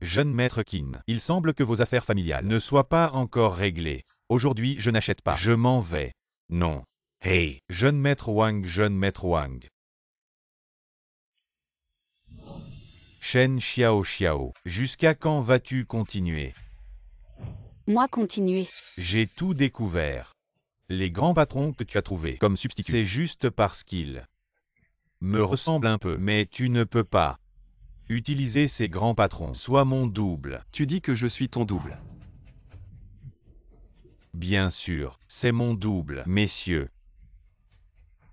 Jeune maître Qin, il semble que vos affaires familiales ne soient pas encore réglées. Aujourd'hui, je n'achète pas. Je m'en vais. Non. Hey, jeune maître Wang, jeune maître Wang. Shen Xiao Xiao, jusqu'à quand vas-tu continuer? Moi continuer. J'ai tout découvert. Les grands patrons que tu as trouvés comme substitut, c'est juste parce qu'ils me ressemblent un peu, mais tu ne peux pas utiliser ces grands patrons. Sois mon double. Tu dis que je suis ton double. Bien sûr, c'est mon double, messieurs.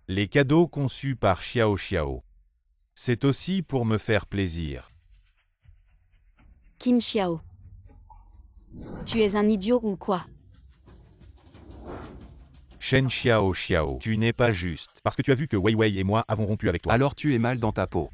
Les cadeaux conçus par Xiao Xiao, c'est aussi pour me faire plaisir. Qin Xiao. Tu es un idiot ou quoi? Shen Xiao Xiao, tu n'es pas juste, parce que tu as vu que Wei Wei et moi avons rompu avec toi. Alors tu es mal dans ta peau.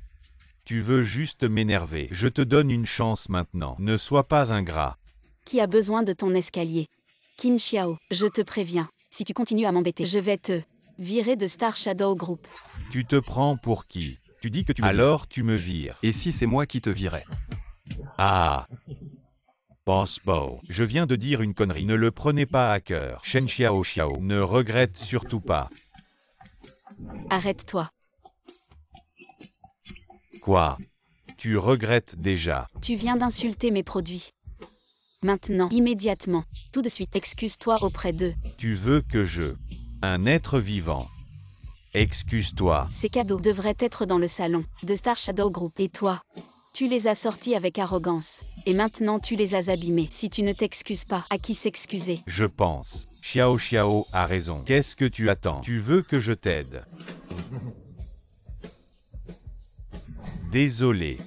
Tu veux juste m'énerver. Je te donne une chance maintenant. Ne sois pas ingrat. Qui a besoin de ton escalier? Qin Xiao, je te préviens. Si tu continues à m'embêter, je vais te virer de Star Shadow Group. Tu te prends pour qui? Tu dis que tu me vires. Alors tu me vires. Et si c'est moi qui te virais? Ah. Boss Bo, je viens de dire une connerie. Ne le prenez pas à cœur. Shen Xiao Xiao, ne regrette surtout pas. Arrête-toi. Quoi? Tu regrettes déjà. Tu viens d'insulter mes produits. Maintenant, immédiatement, tout de suite, excuse-toi auprès d'eux. Tu veux que je... Un être vivant. Excuse-toi. Ces cadeaux devraient être dans le salon de Star Shadow Group. Et toi? Tu les as sortis avec arrogance. Et maintenant tu les as abîmés. Si tu ne t'excuses pas, à qui s'excuser? Je pense. Xiao Xiao a raison. Qu'est-ce que tu attends? Tu veux que je t'aide? Désolé.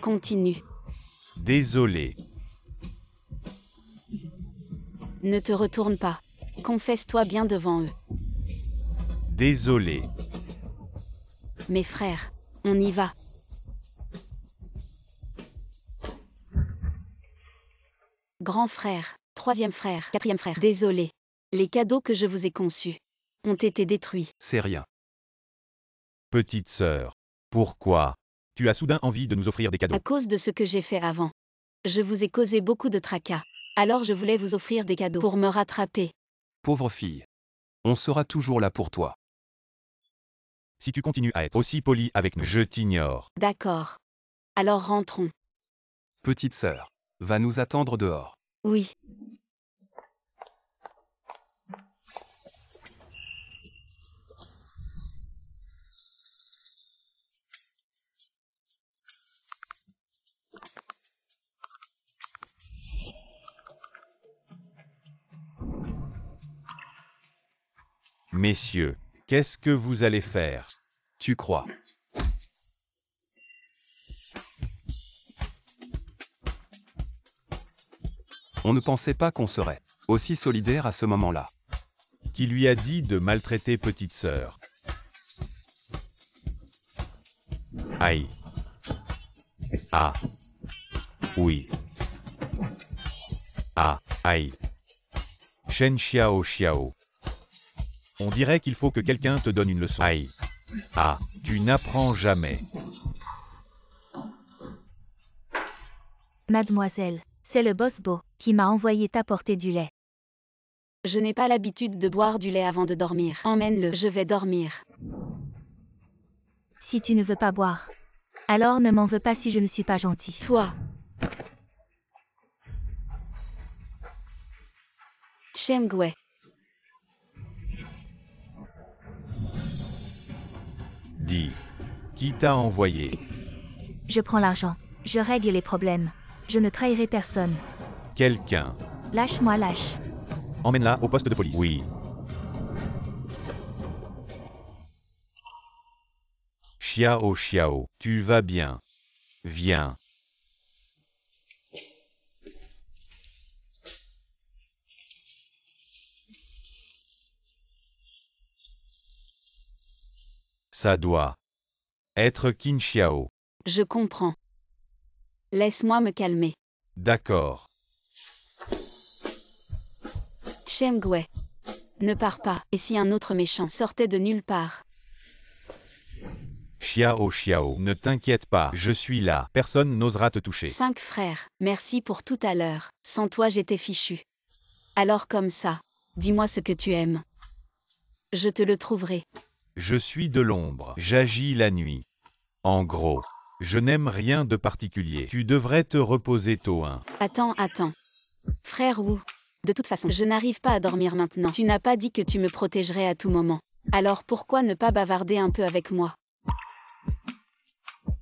Continue. Désolé. Ne te retourne pas. Confesse-toi bien devant eux. Désolé. Mes frères, on y va. Grand frère, troisième frère, quatrième frère. Désolé. Les cadeaux que je vous ai conçus ont été détruits. C'est rien. Petite sœur. Pourquoi? Tu as soudain envie de nous offrir des cadeaux. À cause de ce que j'ai fait avant. Je vous ai causé beaucoup de tracas. Alors je voulais vous offrir des cadeaux pour me rattraper. Pauvre fille. On sera toujours là pour toi. Si tu continues à être aussi poli avec nous, je t'ignore. D'accord. Alors rentrons. Petite sœur. Va nous attendre dehors. Oui. Messieurs, qu'est-ce que vous allez faire? Tu crois? On ne pensait pas qu'on serait aussi solidaire à ce moment-là. Qui lui a dit de maltraiter petite sœur? Aïe. Ah. Oui. Ah, aïe. Shen Xiao Xiao. On dirait qu'il faut que quelqu'un te donne une leçon. Aïe. Ah, tu n'apprends jamais. Mademoiselle, c'est le boss Bo qui m'a envoyé t'apporter du lait. Je n'ai pas l'habitude de boire du lait avant de dormir. Emmène-le, je vais dormir. Si tu ne veux pas boire, alors ne m'en veux pas si je ne suis pas gentil. Toi. Chengwei. Dis. Qui t'a envoyé? Je prends l'argent. Je règle les problèmes. Je ne trahirai personne. Quelqu'un. Lâche-moi, lâche. Emmène-la au poste de police. Oui. Xiao Xiao, tu vas bien. Viens. Ça doit être Qin Xiao. Je comprends. Laisse-moi me calmer. D'accord. Chengwei. Ne pars pas. Et si un autre méchant sortait de nulle part? Xiao Xiao, ne t'inquiète pas, je suis là. Personne n'osera te toucher. 5 frères, merci pour tout à l'heure. Sans toi j'étais fichu. Alors comme ça, dis-moi ce que tu aimes. Je te le trouverai. Je suis de l'ombre. J'agis la nuit. En gros, je n'aime rien de particulier. Tu devrais te reposer tôt, hein. Attends. Frère Wu. De toute façon, je n'arrive pas à dormir maintenant. Tu n'as pas dit que tu me protégerais à tout moment. Alors pourquoi ne pas bavarder un peu avec moi?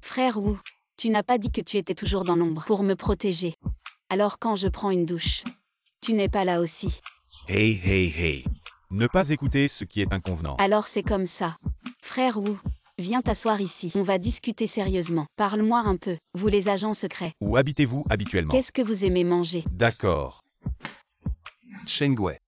Frère Wu, tu n'as pas dit que tu étais toujours dans l'ombre pour me protéger. Alors quand je prends une douche, tu n'es pas là aussi. Hey. Ne pas écouter ce qui est inconvenant. Alors c'est comme ça. Frère Wu, viens t'asseoir ici. On va discuter sérieusement. Parle-moi un peu, vous les agents secrets. Où habitez-vous habituellement? Qu'est-ce que vous aimez manger? D'accord. Chengwei.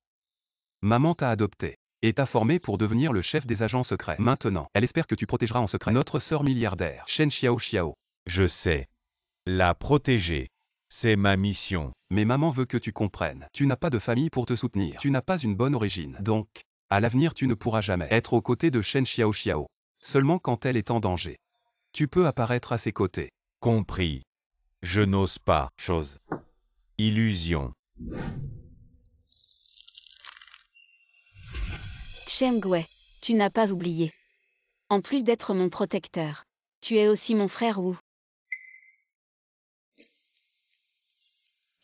Maman t'a adopté et t'a formé pour devenir le chef des agents secrets. Maintenant, elle espère que tu protégeras en secret notre sœur milliardaire, Shen Xiao Xiao. Je sais. La protéger. C'est ma mission. Mais maman veut que tu comprennes. Tu n'as pas de famille pour te soutenir. Tu n'as pas une bonne origine. Donc, à l'avenir tu ne pourras jamais être aux côtés de Shen Xiao Xiao. Seulement quand elle est en danger. Tu peux apparaître à ses côtés. Compris. Je n'ose pas. Chose. Illusion. Chengwei, tu n'as pas oublié. En plus d'être mon protecteur, tu es aussi mon frère Wu.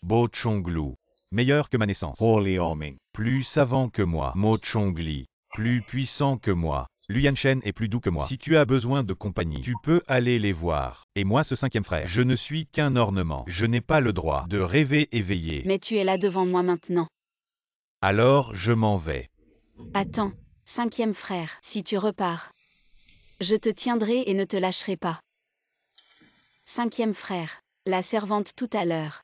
Bo Chonglu. Meilleur que ma naissance. Holy Homing. Plus savant que moi. Mo Chongli. Plus puissant que moi. Liu Shen est plus doux que moi. Si tu as besoin de compagnie, tu peux aller les voir. Et moi, ce cinquième frère, je ne suis qu'un ornement. Je n'ai pas le droit de rêver éveillé. Mais tu es là devant moi maintenant. Alors, je m'en vais. Attends, cinquième frère, si tu repars, je te tiendrai et ne te lâcherai pas. Cinquième frère, la servante tout à l'heure,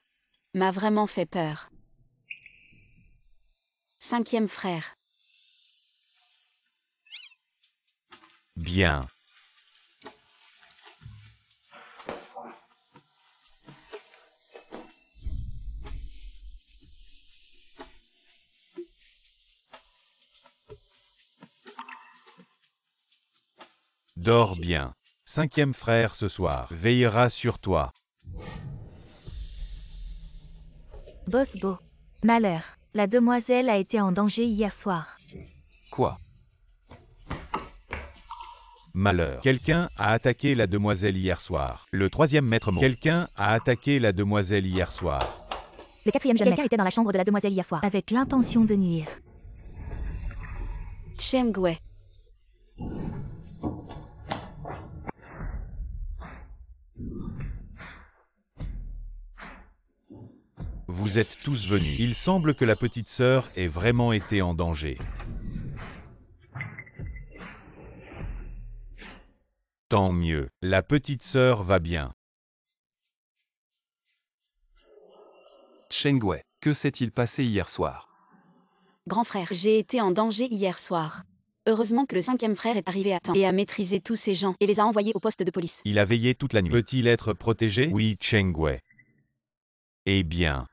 m'a vraiment fait peur. Cinquième frère. Bien. Dors bien. Cinquième frère ce soir veillera sur toi. Boss Bo. Malheur. La demoiselle a été en danger hier soir. Quoi? Malheur. Quelqu'un a attaqué la demoiselle hier soir. Le troisième maître mot. Quelqu'un a attaqué la demoiselle hier soir. Le quatrième jeune quelqu'un était dans la chambre de la demoiselle hier soir. Avec l'intention de nuire. Chengwei. Vous êtes tous venus. Il semble que la petite sœur ait vraiment été en danger. Tant mieux, la petite sœur va bien. Chengwei, que s'est-il passé hier soir? Grand frère, j'ai été en danger hier soir. Heureusement que le 5e frère est arrivé à temps et a maîtrisé tous ces gens et les a envoyés au poste de police. Il a veillé toute la nuit. Peut-il être protégé? Oui, Chengwei. Eh bien.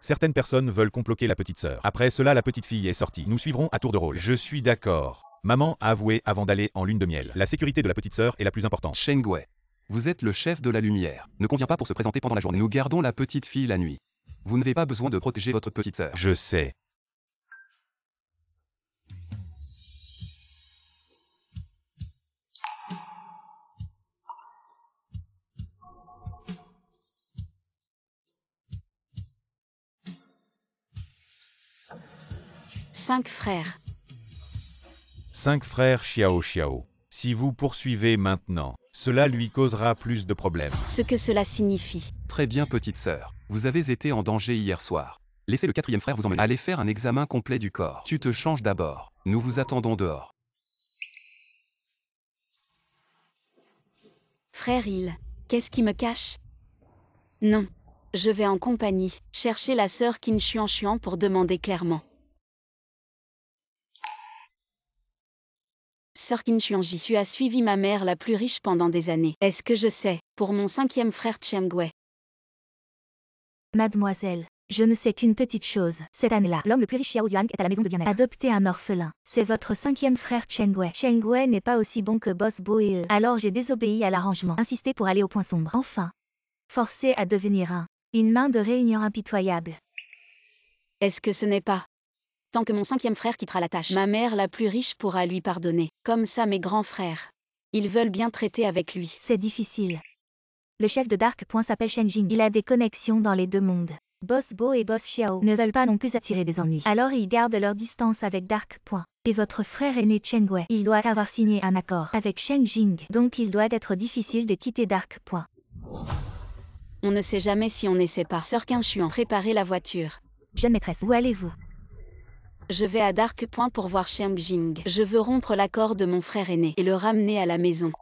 Certaines personnes veulent comploter la petite sœur. Après cela, la petite fille est sortie. Nous suivrons à tour de rôle. Je suis d'accord. Maman a avoué avant d'aller en lune de miel. La sécurité de la petite sœur est la plus importante. Chengwei, vous êtes le chef de la lumière. Ne convient pas pour se présenter pendant la journée. Nous gardons la petite fille la nuit. Vous n'avez pas besoin de protéger votre petite sœur. Je sais. Cinq frères. 5 frères Xiao Xiao. Si vous poursuivez maintenant, cela lui causera plus de problèmes. Ce que cela signifie. Très bien, petite sœur. Vous avez été en danger hier soir. Laissez le 4e frère vous emmener. Allez faire un examen complet du corps. Tu te changes d'abord. Nous vous attendons dehors. Frère Il, qu'est-ce qui me cache? Non. Je vais en compagnie, chercher la sœur Qin Xuan pour demander clairement. Sœur Qin Xuanji, tu as suivi ma mère la plus riche pendant des années. Est-ce que je sais, pour mon 5e frère Chengwei? Mademoiselle, je ne sais qu'une petite chose. Cette année-là, l'homme le plus riche Xiao Yuan est à la maison de bien-être. Adoptez un orphelin. C'est votre 5e frère Chengwei. Chengwei n'est pas aussi bon que Boss Bo et eux. Alors j'ai désobéi à l'arrangement. Insisté pour aller au point sombre. Enfin. Forcé à devenir une main de réunion impitoyable. Est-ce que ce n'est pas? Tant que mon 5e frère quittera la tâche, ma mère la plus riche pourra lui pardonner. Comme ça mes grands frères. Ils veulent bien traiter avec lui. C'est difficile. Le chef de Dark Point s'appelle Shen Jing. Il a des connexions dans les deux mondes. Boss Bo et Boss Xiao ne veulent pas non plus attirer des ennuis. Alors ils gardent leur distance avec Dark Point. Et votre frère aîné Chengwei, il doit avoir signé un accord avec Shen Jing. Donc il doit être difficile de quitter Dark Point. On ne sait jamais si on n'essaie pas. Sœur Qin Xuan, préparez la voiture. Jeune maîtresse, où allez-vous? Je vais à Dark Point pour voir Shen Jing. Je veux rompre l'accord de mon frère aîné et le ramener à la maison.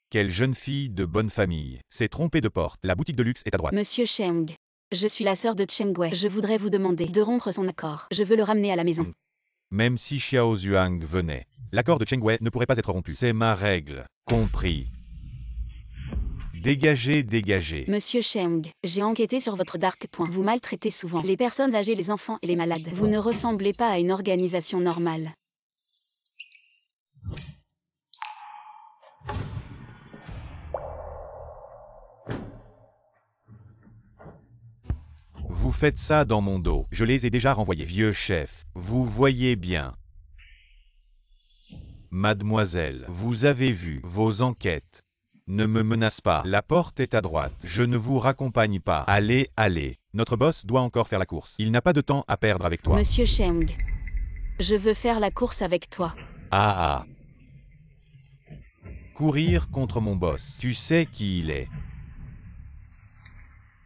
Quelle jeune fille de bonne famille. C'est trompée de porte. La boutique de luxe est à droite. Monsieur Cheng, je suis la sœur de Chengwei. Je voudrais vous demander de rompre son accord. Je veux le ramener à la maison. Même si Xiao Zhuang venait, l'accord de Chengwei ne pourrait pas être rompu. C'est ma règle. Compris. Dégagez, dégagez. Monsieur Cheng, j'ai enquêté sur votre Dark Point. Vous maltraitez souvent les personnes âgées, les enfants et les malades. Vous ne ressemblez pas à une organisation normale. Vous faites ça dans mon dos. Je les ai déjà renvoyés. Vieux chef, vous voyez bien. Mademoiselle, vous avez vu vos enquêtes. Ne me menace pas. La porte est à droite. Je ne vous raccompagne pas. Allez, allez. Notre boss doit encore faire la course. Il n'a pas de temps à perdre avec toi. Monsieur Cheng, je veux faire la course avec toi. Ah ah. Courir contre mon boss. Tu sais qui il est.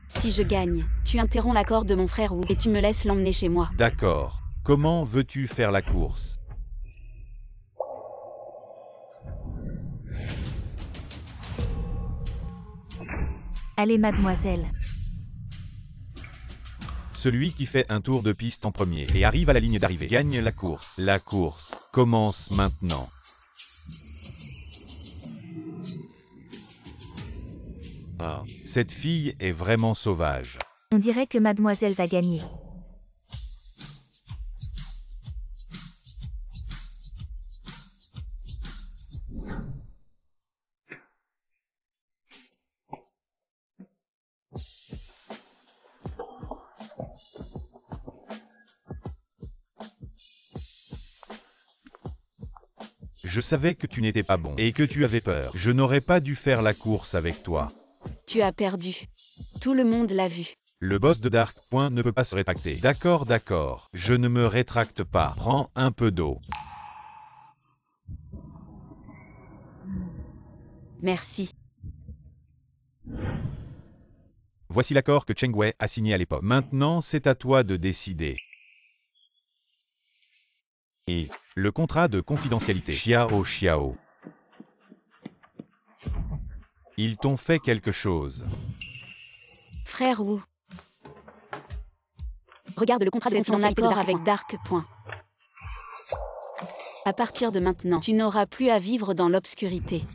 Si je gagne, tu interromps l'accord de mon frère Wu et tu me laisses l'emmener chez moi. D'accord. Comment veux-tu faire la course? Allez mademoiselle. Celui qui fait un tour de piste en premier et arrive à la ligne d'arrivée gagne la course. La course commence maintenant. Ah, cette fille est vraiment sauvage. On dirait que mademoiselle va gagner. Je savais que tu n'étais pas bon et que tu avais peur. Je n'aurais pas dû faire la course avec toi. Tu as perdu. Tout le monde l'a vu. Le boss de Dark Point ne peut pas se rétracter. D'accord, d'accord. Je ne me rétracte pas. Prends un peu d'eau. Merci. Voici l'accord que Cheng Wei a signé à l'époque. Maintenant, c'est à toi de décider. Et le contrat de confidentialité. Xiao. Ils t'ont fait quelque chose. Frère Wu. Regarde le contrat de confidentialité en accord avec Dark Point. À partir de maintenant, tu n'auras plus à vivre dans l'obscurité.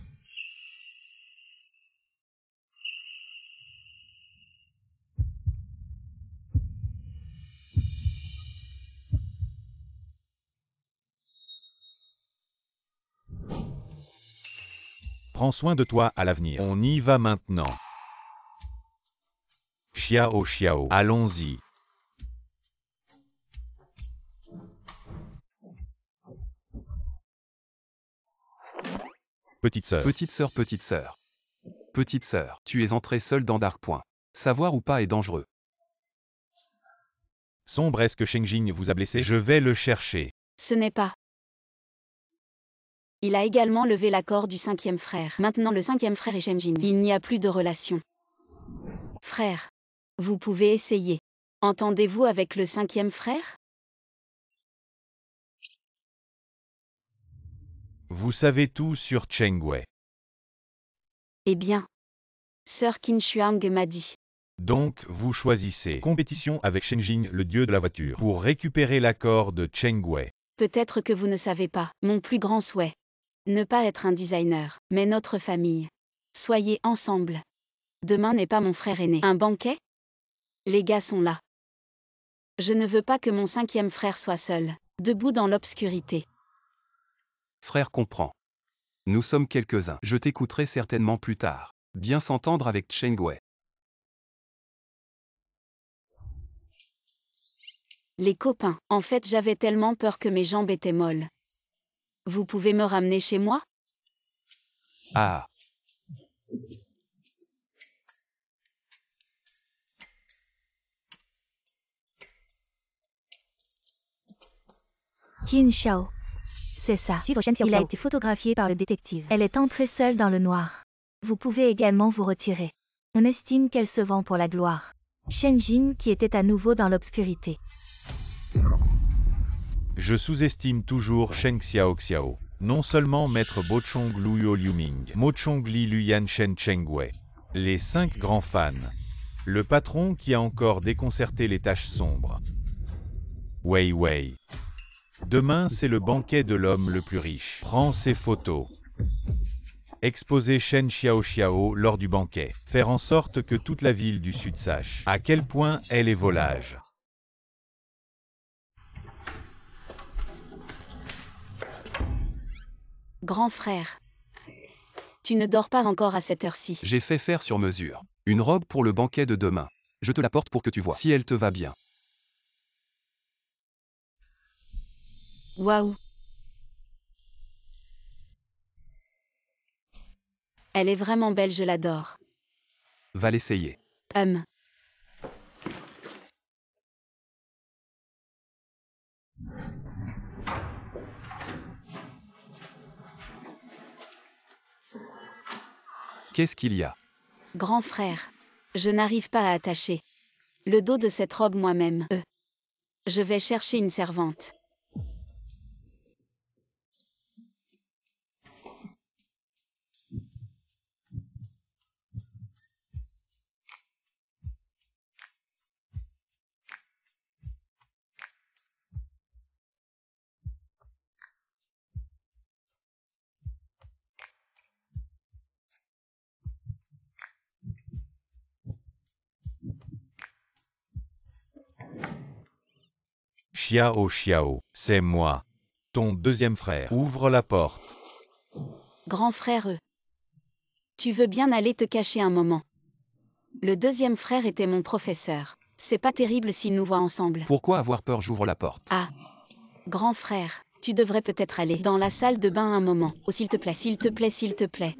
Prends soin de toi à l'avenir. On y va maintenant. Xiao. Allons-y. Petite sœur. Petite sœur, tu es entrée seule dans Dark Point. Savoir ou pas est dangereux. Sombre, est-ce que Shenjing vous a blessé? Je vais le chercher. Ce n'est pas. Il a également levé l'accord du 5e frère. Maintenant le 5e frère est Shenjin. Il n'y a plus de relation. Frère, vous pouvez essayer. Entendez-vous avec le 5e frère? Vous savez tout sur Cheng Wei. Eh bien, Sœur Qin Shuang m'a dit. Donc, vous choisissez compétition avec Shenjing, le dieu de la voiture, pour récupérer l'accord de Cheng Wei. Peut-être que vous ne savez pas, mon plus grand souhait. Ne pas être un designer, mais notre famille. Soyez ensemble. Demain n'est pas mon frère aîné. Un banquet? Les gars sont là. Je ne veux pas que mon 5e frère soit seul, debout dans l'obscurité. Frère comprend. Nous sommes quelques-uns. Je t'écouterai certainement plus tard. Bien s'entendre avec Cheng Wei. Les copains, en fait j'avais tellement peur que mes jambes étaient molles. Vous pouvez me ramener chez moi? Ah. Qin Xiao. C'est ça. Suivre Shen Xiao Il a Xiao. été photographié par le détective. Elle est entrée seule dans le noir. Vous pouvez également vous retirer. On estime qu'elle se vend pour la gloire. Shenjin qui était à nouveau dans l'obscurité. Je sous-estime toujours Shen Xiao. Non seulement Maître Bochong Luo Liuming, Mochong Li Luyan Shen Cheng Wei. Les 5 grands fans. Le patron qui a encore déconcerté les taches sombres. Wei. Demain, c'est le banquet de l'homme le plus riche. Prends ses photos. Exposer Shen Xiao lors du banquet. Faire en sorte que toute la ville du Sud sache à quel point elle est volage. Grand frère. Tu ne dors pas encore à cette heure-ci. J'ai fait faire sur mesure. Une robe pour le banquet de demain. Je te la porte pour que tu vois si elle te va bien. Waouh. Elle est vraiment belle, je l'adore. Va l'essayer. Qu'est-ce qu'il y a? Grand frère. Je n'arrive pas à attacher le dos de cette robe moi-même. Je vais chercher une servante. Xiao, c'est moi. Ton 2e frère. Ouvre la porte. Grand frère, tu veux bien aller te cacher un moment? Le 2e frère était mon professeur. C'est pas terrible s'il nous voit ensemble. Pourquoi avoir peur? J'ouvre la porte. Ah. Grand frère, tu devrais peut-être aller dans la salle de bain un moment. Oh, s'il te plaît, s'il te plaît, s'il te plaît.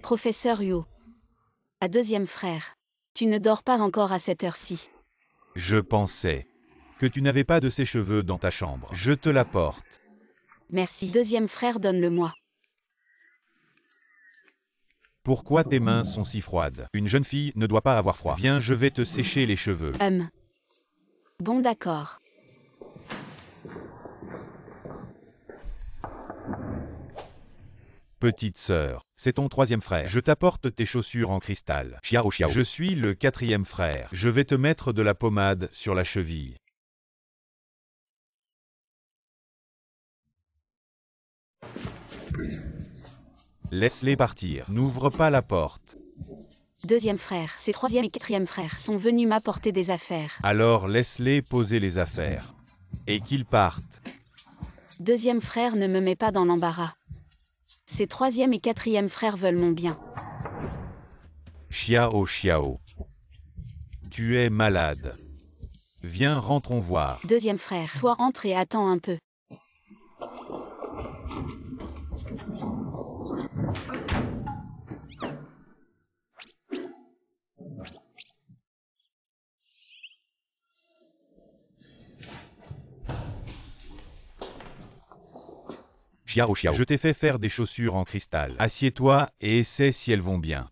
Professeur Yu. À deuxième frère. Tu ne dors pas encore à cette heure-ci. Je pensais que tu n'avais pas de sèche-cheveux dans ta chambre. Je te l'apporte. Merci. Deuxième frère, donne-le-moi. Pourquoi tes mains sont si froides? Une jeune fille ne doit pas avoir froid. Viens, je vais te sécher les cheveux. Bon, d'accord. Petite sœur, c'est ton troisième frère. Je t'apporte tes chaussures en cristal. Xiao Xiao. Je suis le quatrième frère. Je vais te mettre de la pommade sur la cheville. Laisse-les partir. N'ouvre pas la porte. Deuxième frère, ces troisième et quatrième frères sont venus m'apporter des affaires. Alors laisse-les poser les affaires. Et qu'ils partent. Deuxième frère ne me met pas dans l'embarras. Ces troisième et quatrième frères veulent mon bien. Xiao Xiao. Tu es malade. Viens, rentrons voir. Deuxième frère, toi entre et attends un peu. Xiao Xiao. Je t'ai fait faire des chaussures en cristal. Assieds-toi et essaie si elles vont bien.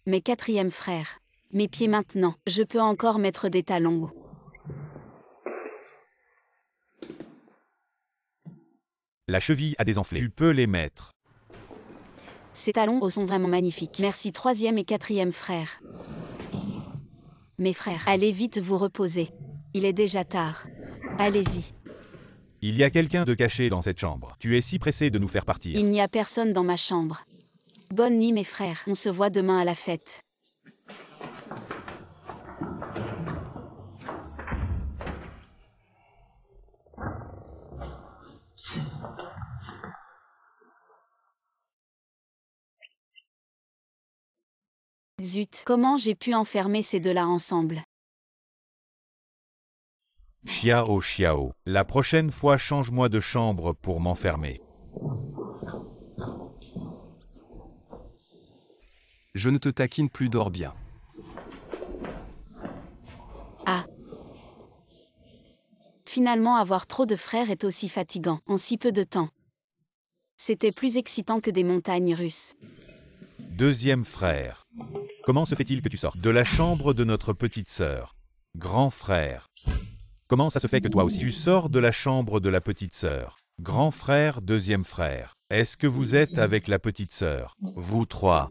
Mes quatrième frères. Mes pieds maintenant, je peux encore mettre des talons hauts. La cheville a des enflés. Tu peux les mettre. Ces talons hauts sont vraiment magnifiques. Merci troisième et quatrième frères. Mes frères, allez vite vous reposer. Il est déjà tard. Allez-y. Il y a quelqu'un de caché dans cette chambre. Tu es si pressé de nous faire partir. Il n'y a personne dans ma chambre. Bonne nuit mes frères, on se voit demain à la fête. Zut, comment j'ai pu enfermer ces deux-là ensemble? Xiao Xiao. La prochaine fois, change-moi de chambre pour m'enfermer. Je ne te taquine plus, dors bien. Finalement, avoir trop de frères est aussi fatigant, en si peu de temps. C'était plus excitant que des montagnes russes. Deuxième frère. Comment se fait-il que tu sortes de la chambre de notre petite sœur? Grand frère. Comment ça se fait que toi aussi tu sors de la chambre de la petite sœur? Grand frère, deuxième frère. Est-ce que vous êtes avec la petite sœur? Vous trois.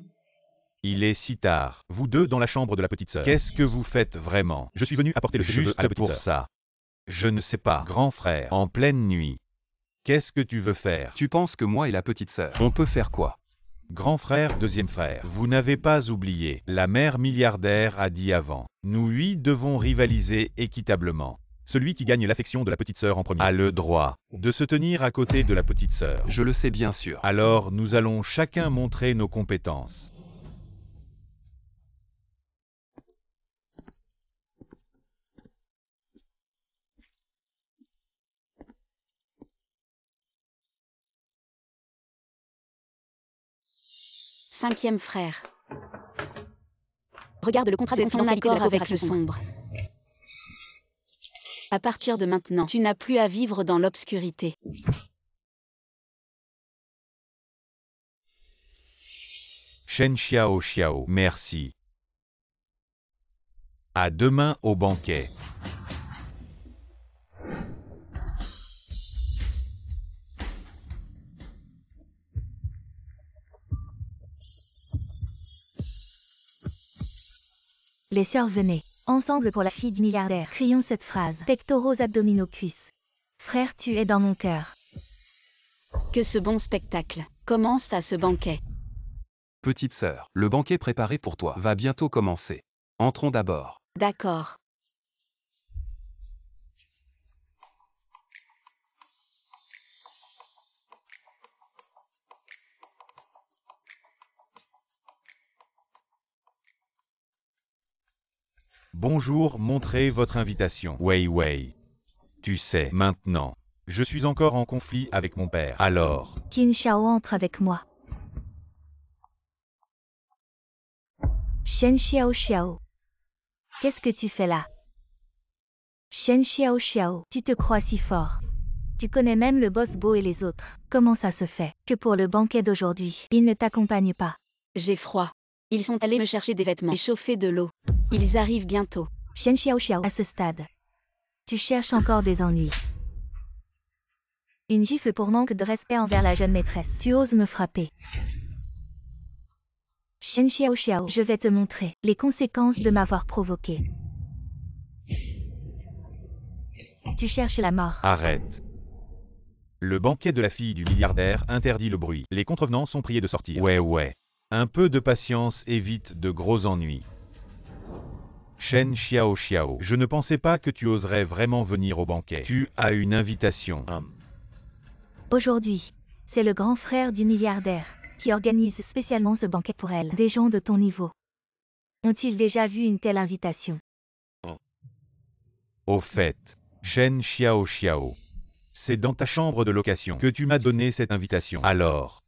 Il est si tard. Vous deux dans la chambre de la petite sœur. Qu'est-ce que vous faites vraiment? Je suis venu apporter le cheveu à la petite sœur. Juste pour ça. Je ne sais pas. Grand frère, en pleine nuit. Qu'est-ce que tu veux faire? Tu penses que moi et la petite sœur, on peut faire quoi? Grand frère, deuxième frère, vous n'avez pas oublié, la mère milliardaire a dit avant, nous huit devons rivaliser équitablement. Celui qui gagne l'affection de la petite sœur en premier a le droit de se tenir à côté de la petite sœur. Je le sais bien sûr. Alors nous allons chacun montrer nos compétences. Cinquième frère. Regarde le contrat de confidentialité de la coopération sombre. À partir de maintenant, tu n'as plus à vivre dans l'obscurité. Shen Xiao Xiao, merci. À demain au banquet. Les sœurs venaient, ensemble pour la fille du milliardaire. Crions cette phrase. Pectoraux, abdominaux, cuisses. Frère, tu es dans mon cœur. Que ce bon spectacle commence à ce banquet. Petite sœur, le banquet préparé pour toi va bientôt commencer. Entrons d'abord. D'accord. Bonjour, montrez votre invitation. Wei Wei. Tu sais, maintenant, je suis encore en conflit avec mon père. Alors, Qin Xiao entre avec moi. Shen Xiao Xiao. Qu'est-ce que tu fais là? Shen Xiao Xiao, tu te crois si fort. Tu connais même le boss Bo et les autres. Comment ça se fait que pour le banquet d'aujourd'hui, ils ne t'accompagnent pas? J'ai froid. Ils sont allés me chercher des vêtements et chauffer de l'eau. Ils arrivent bientôt. Shen Xiao Xiao, à ce stade, tu cherches encore des ennuis. Une gifle pour manque de respect envers la jeune maîtresse. Tu oses me frapper. Shen Xiao Xiao, je vais te montrer les conséquences de m'avoir provoqué. Tu cherches la mort. Arrête. Le banquet de la fille du milliardaire interdit le bruit. Les contrevenants sont priés de sortir. Ouais. Un peu de patience évite de gros ennuis. Shen Xiao Xiao, je ne pensais pas que tu oserais vraiment venir au banquet. Tu as une invitation. Aujourd'hui, c'est le grand frère du milliardaire qui organise spécialement ce banquet pour elle. Des gens de ton niveau ont-ils déjà vu une telle invitation? Au fait, Shen Xiao Xiao, c'est dans ta chambre de location que tu m'as donné cette invitation. Alors,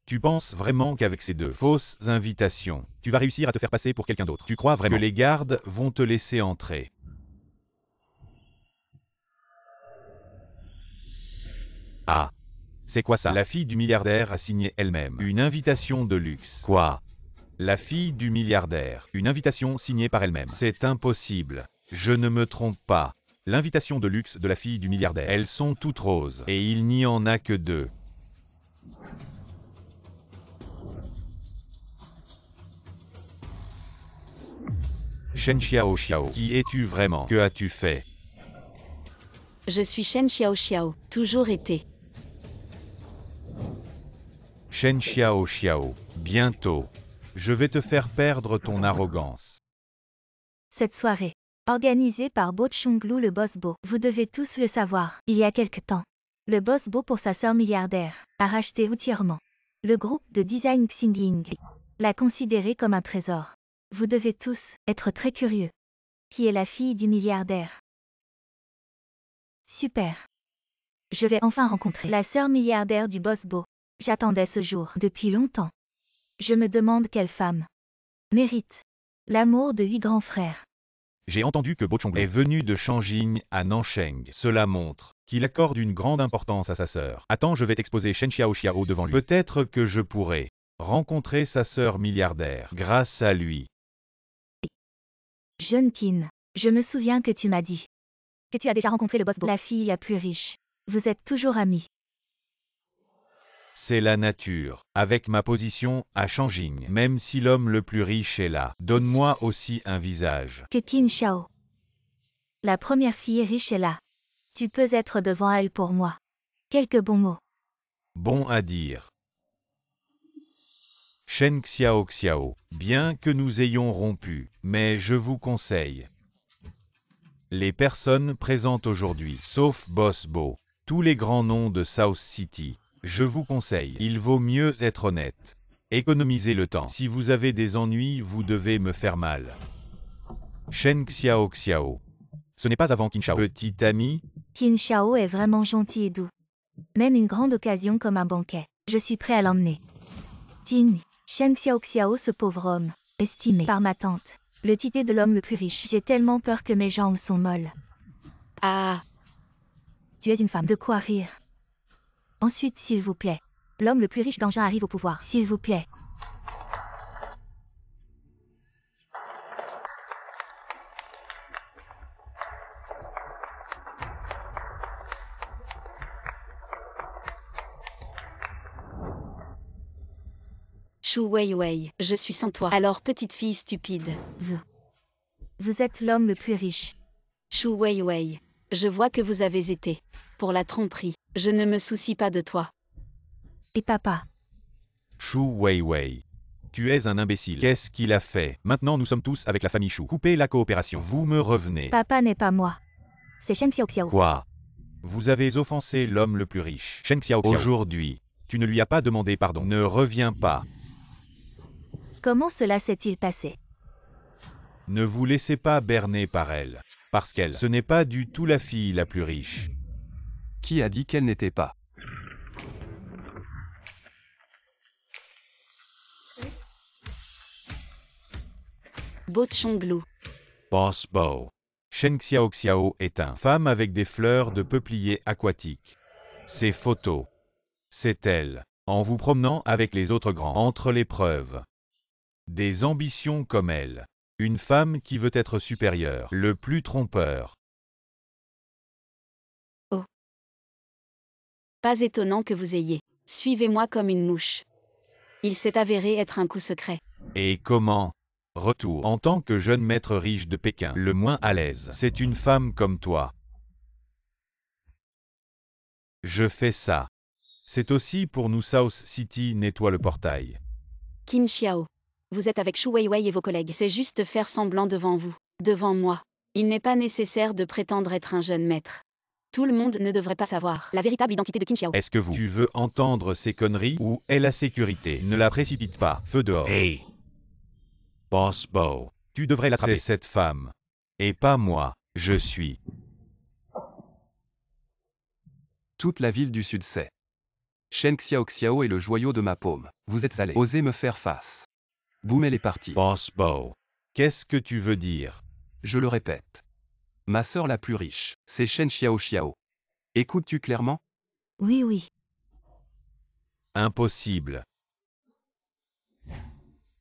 tu penses vraiment qu'avec ces deux fausses invitations, tu vas réussir à te faire passer pour quelqu'un d'autre? Tu crois vraiment que les gardes vont te laisser entrer? Ah, c'est quoi ça? La fille du milliardaire a signé elle-même une invitation de luxe. Quoi? La fille du milliardaire, une invitation signée par elle-même. C'est impossible. Je ne me trompe pas. L'invitation de luxe de la fille du milliardaire. Elles sont toutes roses. Et il n'y en a que deux. Shen Xiao Xiao, qui es-tu vraiment? Que as-tu fait? Je suis Shen Xiao Xiao, toujours été. Shen Xiao Xiao, bientôt. Je vais te faire perdre ton arrogance. Cette soirée, organisée par Bo Chunglu le boss Bo, vous devez tous le savoir. Il y a quelque temps, le boss Bo pour sa sœur milliardaire a racheté entièrement le groupe de design Xingying, l'a considéré comme un trésor. Vous devez tous être très curieux. Qui est la fille du milliardaire? Super. Je vais enfin rencontrer la sœur milliardaire du boss Bo. J'attendais ce jour depuis longtemps. Je me demande quelle femme mérite l'amour de 8 grands frères. J'ai entendu que Bo Chonglu est venu de Shangjing à Nansheng. Cela montre qu'il accorde une grande importance à sa sœur. Attends, je vais t'exposer Shen Xiao Xiao devant lui. Peut-être que je pourrai rencontrer sa sœur milliardaire grâce à lui. Jeune Qin, je me souviens que tu m'as dit que tu as déjà rencontré le boss Bo, la fille la plus riche. Vous êtes toujours amis. C'est la nature. Avec ma position à Shangjing, même si l'homme le plus riche est là, donne-moi aussi un visage. Que Qin Shao. La première fille riche est là. Tu peux être devant elle pour moi. Quelques bons mots. Bon à dire. Shen Xiao Xiao, bien que nous ayons rompu, mais je vous conseille. Les personnes présentes aujourd'hui, sauf Boss Bo, tous les grands noms de South City, je vous conseille, il vaut mieux être honnête. Économisez le temps. Si vous avez des ennuis, vous devez me faire mal. Shen Xiao Xiao. Ce n'est pas avant Qin Shao. Petit ami, Qin Shao est vraiment gentil et doux. Même une grande occasion comme un banquet, je suis prêt à l'emmener. Ting, Shen Xiao Xiao, ce pauvre homme, estimé par ma tante, le titre de l'homme le plus riche. J'ai tellement peur que mes jambes sont molles. Ah, Tu es une femme, de quoi rire. Ensuite, s'il vous plaît. L'homme le plus riche d'Anjin arrive au pouvoir. S'il vous plaît. Shu Weiwei, je suis sans toi. Alors petite fille stupide. Vous êtes l'homme le plus riche. Shu Weiwei, je vois que vous avez été. Pour la tromperie, je ne me soucie pas de toi. Et papa. Shu Weiwei. Tu es un imbécile. Qu'est-ce qu'il a fait? Maintenant nous sommes tous avec la famille Shu. Coupez la coopération. Vous me revenez. Papa n'est pas moi. C'est Shen Xiao Xiao. Quoi? Vous avez offensé l'homme le plus riche. Shen Xiao Xiao. Aujourd'hui, tu ne lui as pas demandé pardon. Ne reviens pas. Comment cela s'est-il passé? Ne vous laissez pas berner par elle. Parce qu'elle, ce n'est pas du tout la fille la plus riche. Qui a dit qu'elle n'était pas? Bo Chonglu. Boss Bo. Shen Xiaoxiao est une femme avec des fleurs de peuplier aquatique. Ces photos. C'est elle, en vous promenant avec les autres grands, entre les preuves. Des ambitions comme elle. Une femme qui veut être supérieure, le plus trompeur. Pas étonnant que vous ayez. Suivez-moi comme une mouche. Il s'est avéré être un coup secret. Et comment? Retour. En tant que jeune maître riche de Pékin, le moins à l'aise, c'est une femme comme toi. Je fais ça. C'est aussi pour nous South City nettoie le portail. Qin Xiao. Vous êtes avec Shu Weiwei et vos collègues. C'est juste faire semblant devant vous, devant moi. Il n'est pas nécessaire de prétendre être un jeune maître. Tout le monde ne devrait pas savoir la véritable identité de Qin Xiao. Est-ce que tu veux entendre ces conneries ou est la sécurité? Ne la précipite pas. Feu dehors. Hey! Boss Bo. Tu devrais l'attraper. C'est cette femme. Et pas moi. Je suis. Toute la ville du Sud sait. Shen Xiaoxiao est le joyau de ma paume. Vous êtes allé. Osez me faire face. Boum, elle est partie. Boss Bo. Qu'est-ce que tu veux dire? Je le répète. Ma sœur la plus riche, c'est Shen Xiaoxiao. Écoutes-tu clairement? Oui, oui. Impossible.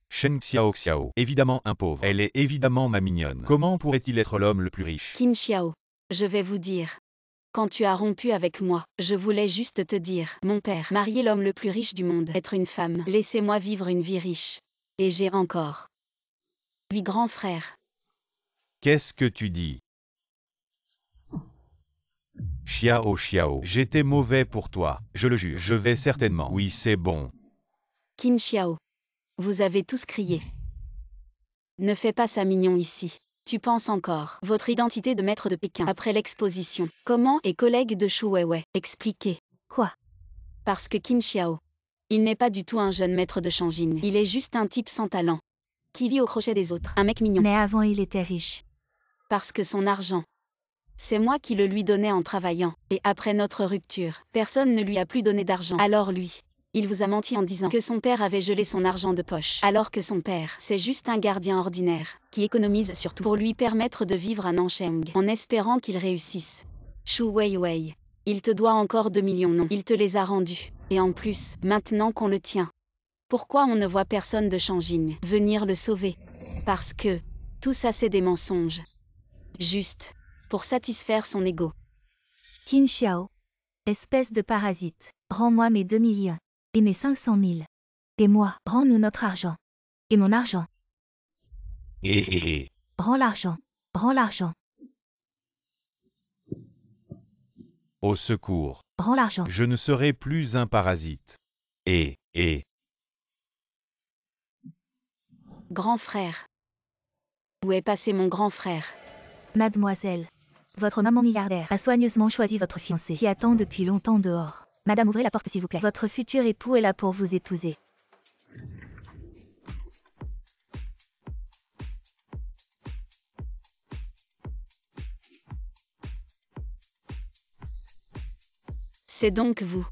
Shen Xiaoxiao, évidemment un pauvre. Elle est évidemment ma mignonne. Comment pourrait-il être l'homme le plus riche? Qin Xiao. Je vais vous dire. Quand tu as rompu avec moi, je voulais juste te dire, mon père, marier l'homme le plus riche du monde, être une femme, laissez-moi vivre une vie riche. Et j'ai encore 8 grands frères. Qu'est-ce que tu dis? Xiao, j'étais mauvais pour toi, je le jure. Je vais certainement. Oui, c'est bon. Qin Xiao. Vous avez tous crié. Ne fais pas ça mignon ici. Tu penses encore. Votre identité de maître de Pékin après l'exposition. Comment est collègue de Shu Weiwei? Expliquez. Quoi? Parce que Qin Xiao. Il n'est pas du tout un jeune maître de Shangjing. Il est juste un type sans talent. Qui vit au crochet des autres. Un mec mignon. Mais avant il était riche. Parce que son argent. C'est moi qui le lui donnais en travaillant. Et après notre rupture, personne ne lui a plus donné d'argent. Alors lui, il vous a menti en disant que son père avait gelé son argent de poche. Alors que son père, c'est juste un gardien ordinaire, qui économise surtout pour lui permettre de vivre à Nancheng, en espérant qu'il réussisse. Shu Weiwei. Il te doit encore 2 millions, non? Il te les a rendus. Et en plus, maintenant qu'on le tient. Pourquoi on ne voit personne de Shangjing venir le sauver? Parce que, tout ça c'est des mensonges. Juste. Pour satisfaire son ego. Qin Xiao. Espèce de parasite. Rends-moi mes 2 millions. Et mes 500 000. Et moi, rends-nous notre argent. Et mon argent. Rends l'argent. Rends l'argent. Au secours. Rends l'argent. Je ne serai plus un parasite. Grand frère. Où est passé mon grand frère? Mademoiselle. Votre maman milliardaire a soigneusement choisi votre fiancé qui attend depuis longtemps dehors. Madame, ouvrez la porte s'il vous plaît. Votre futur époux est là pour vous épouser. C'est donc vous.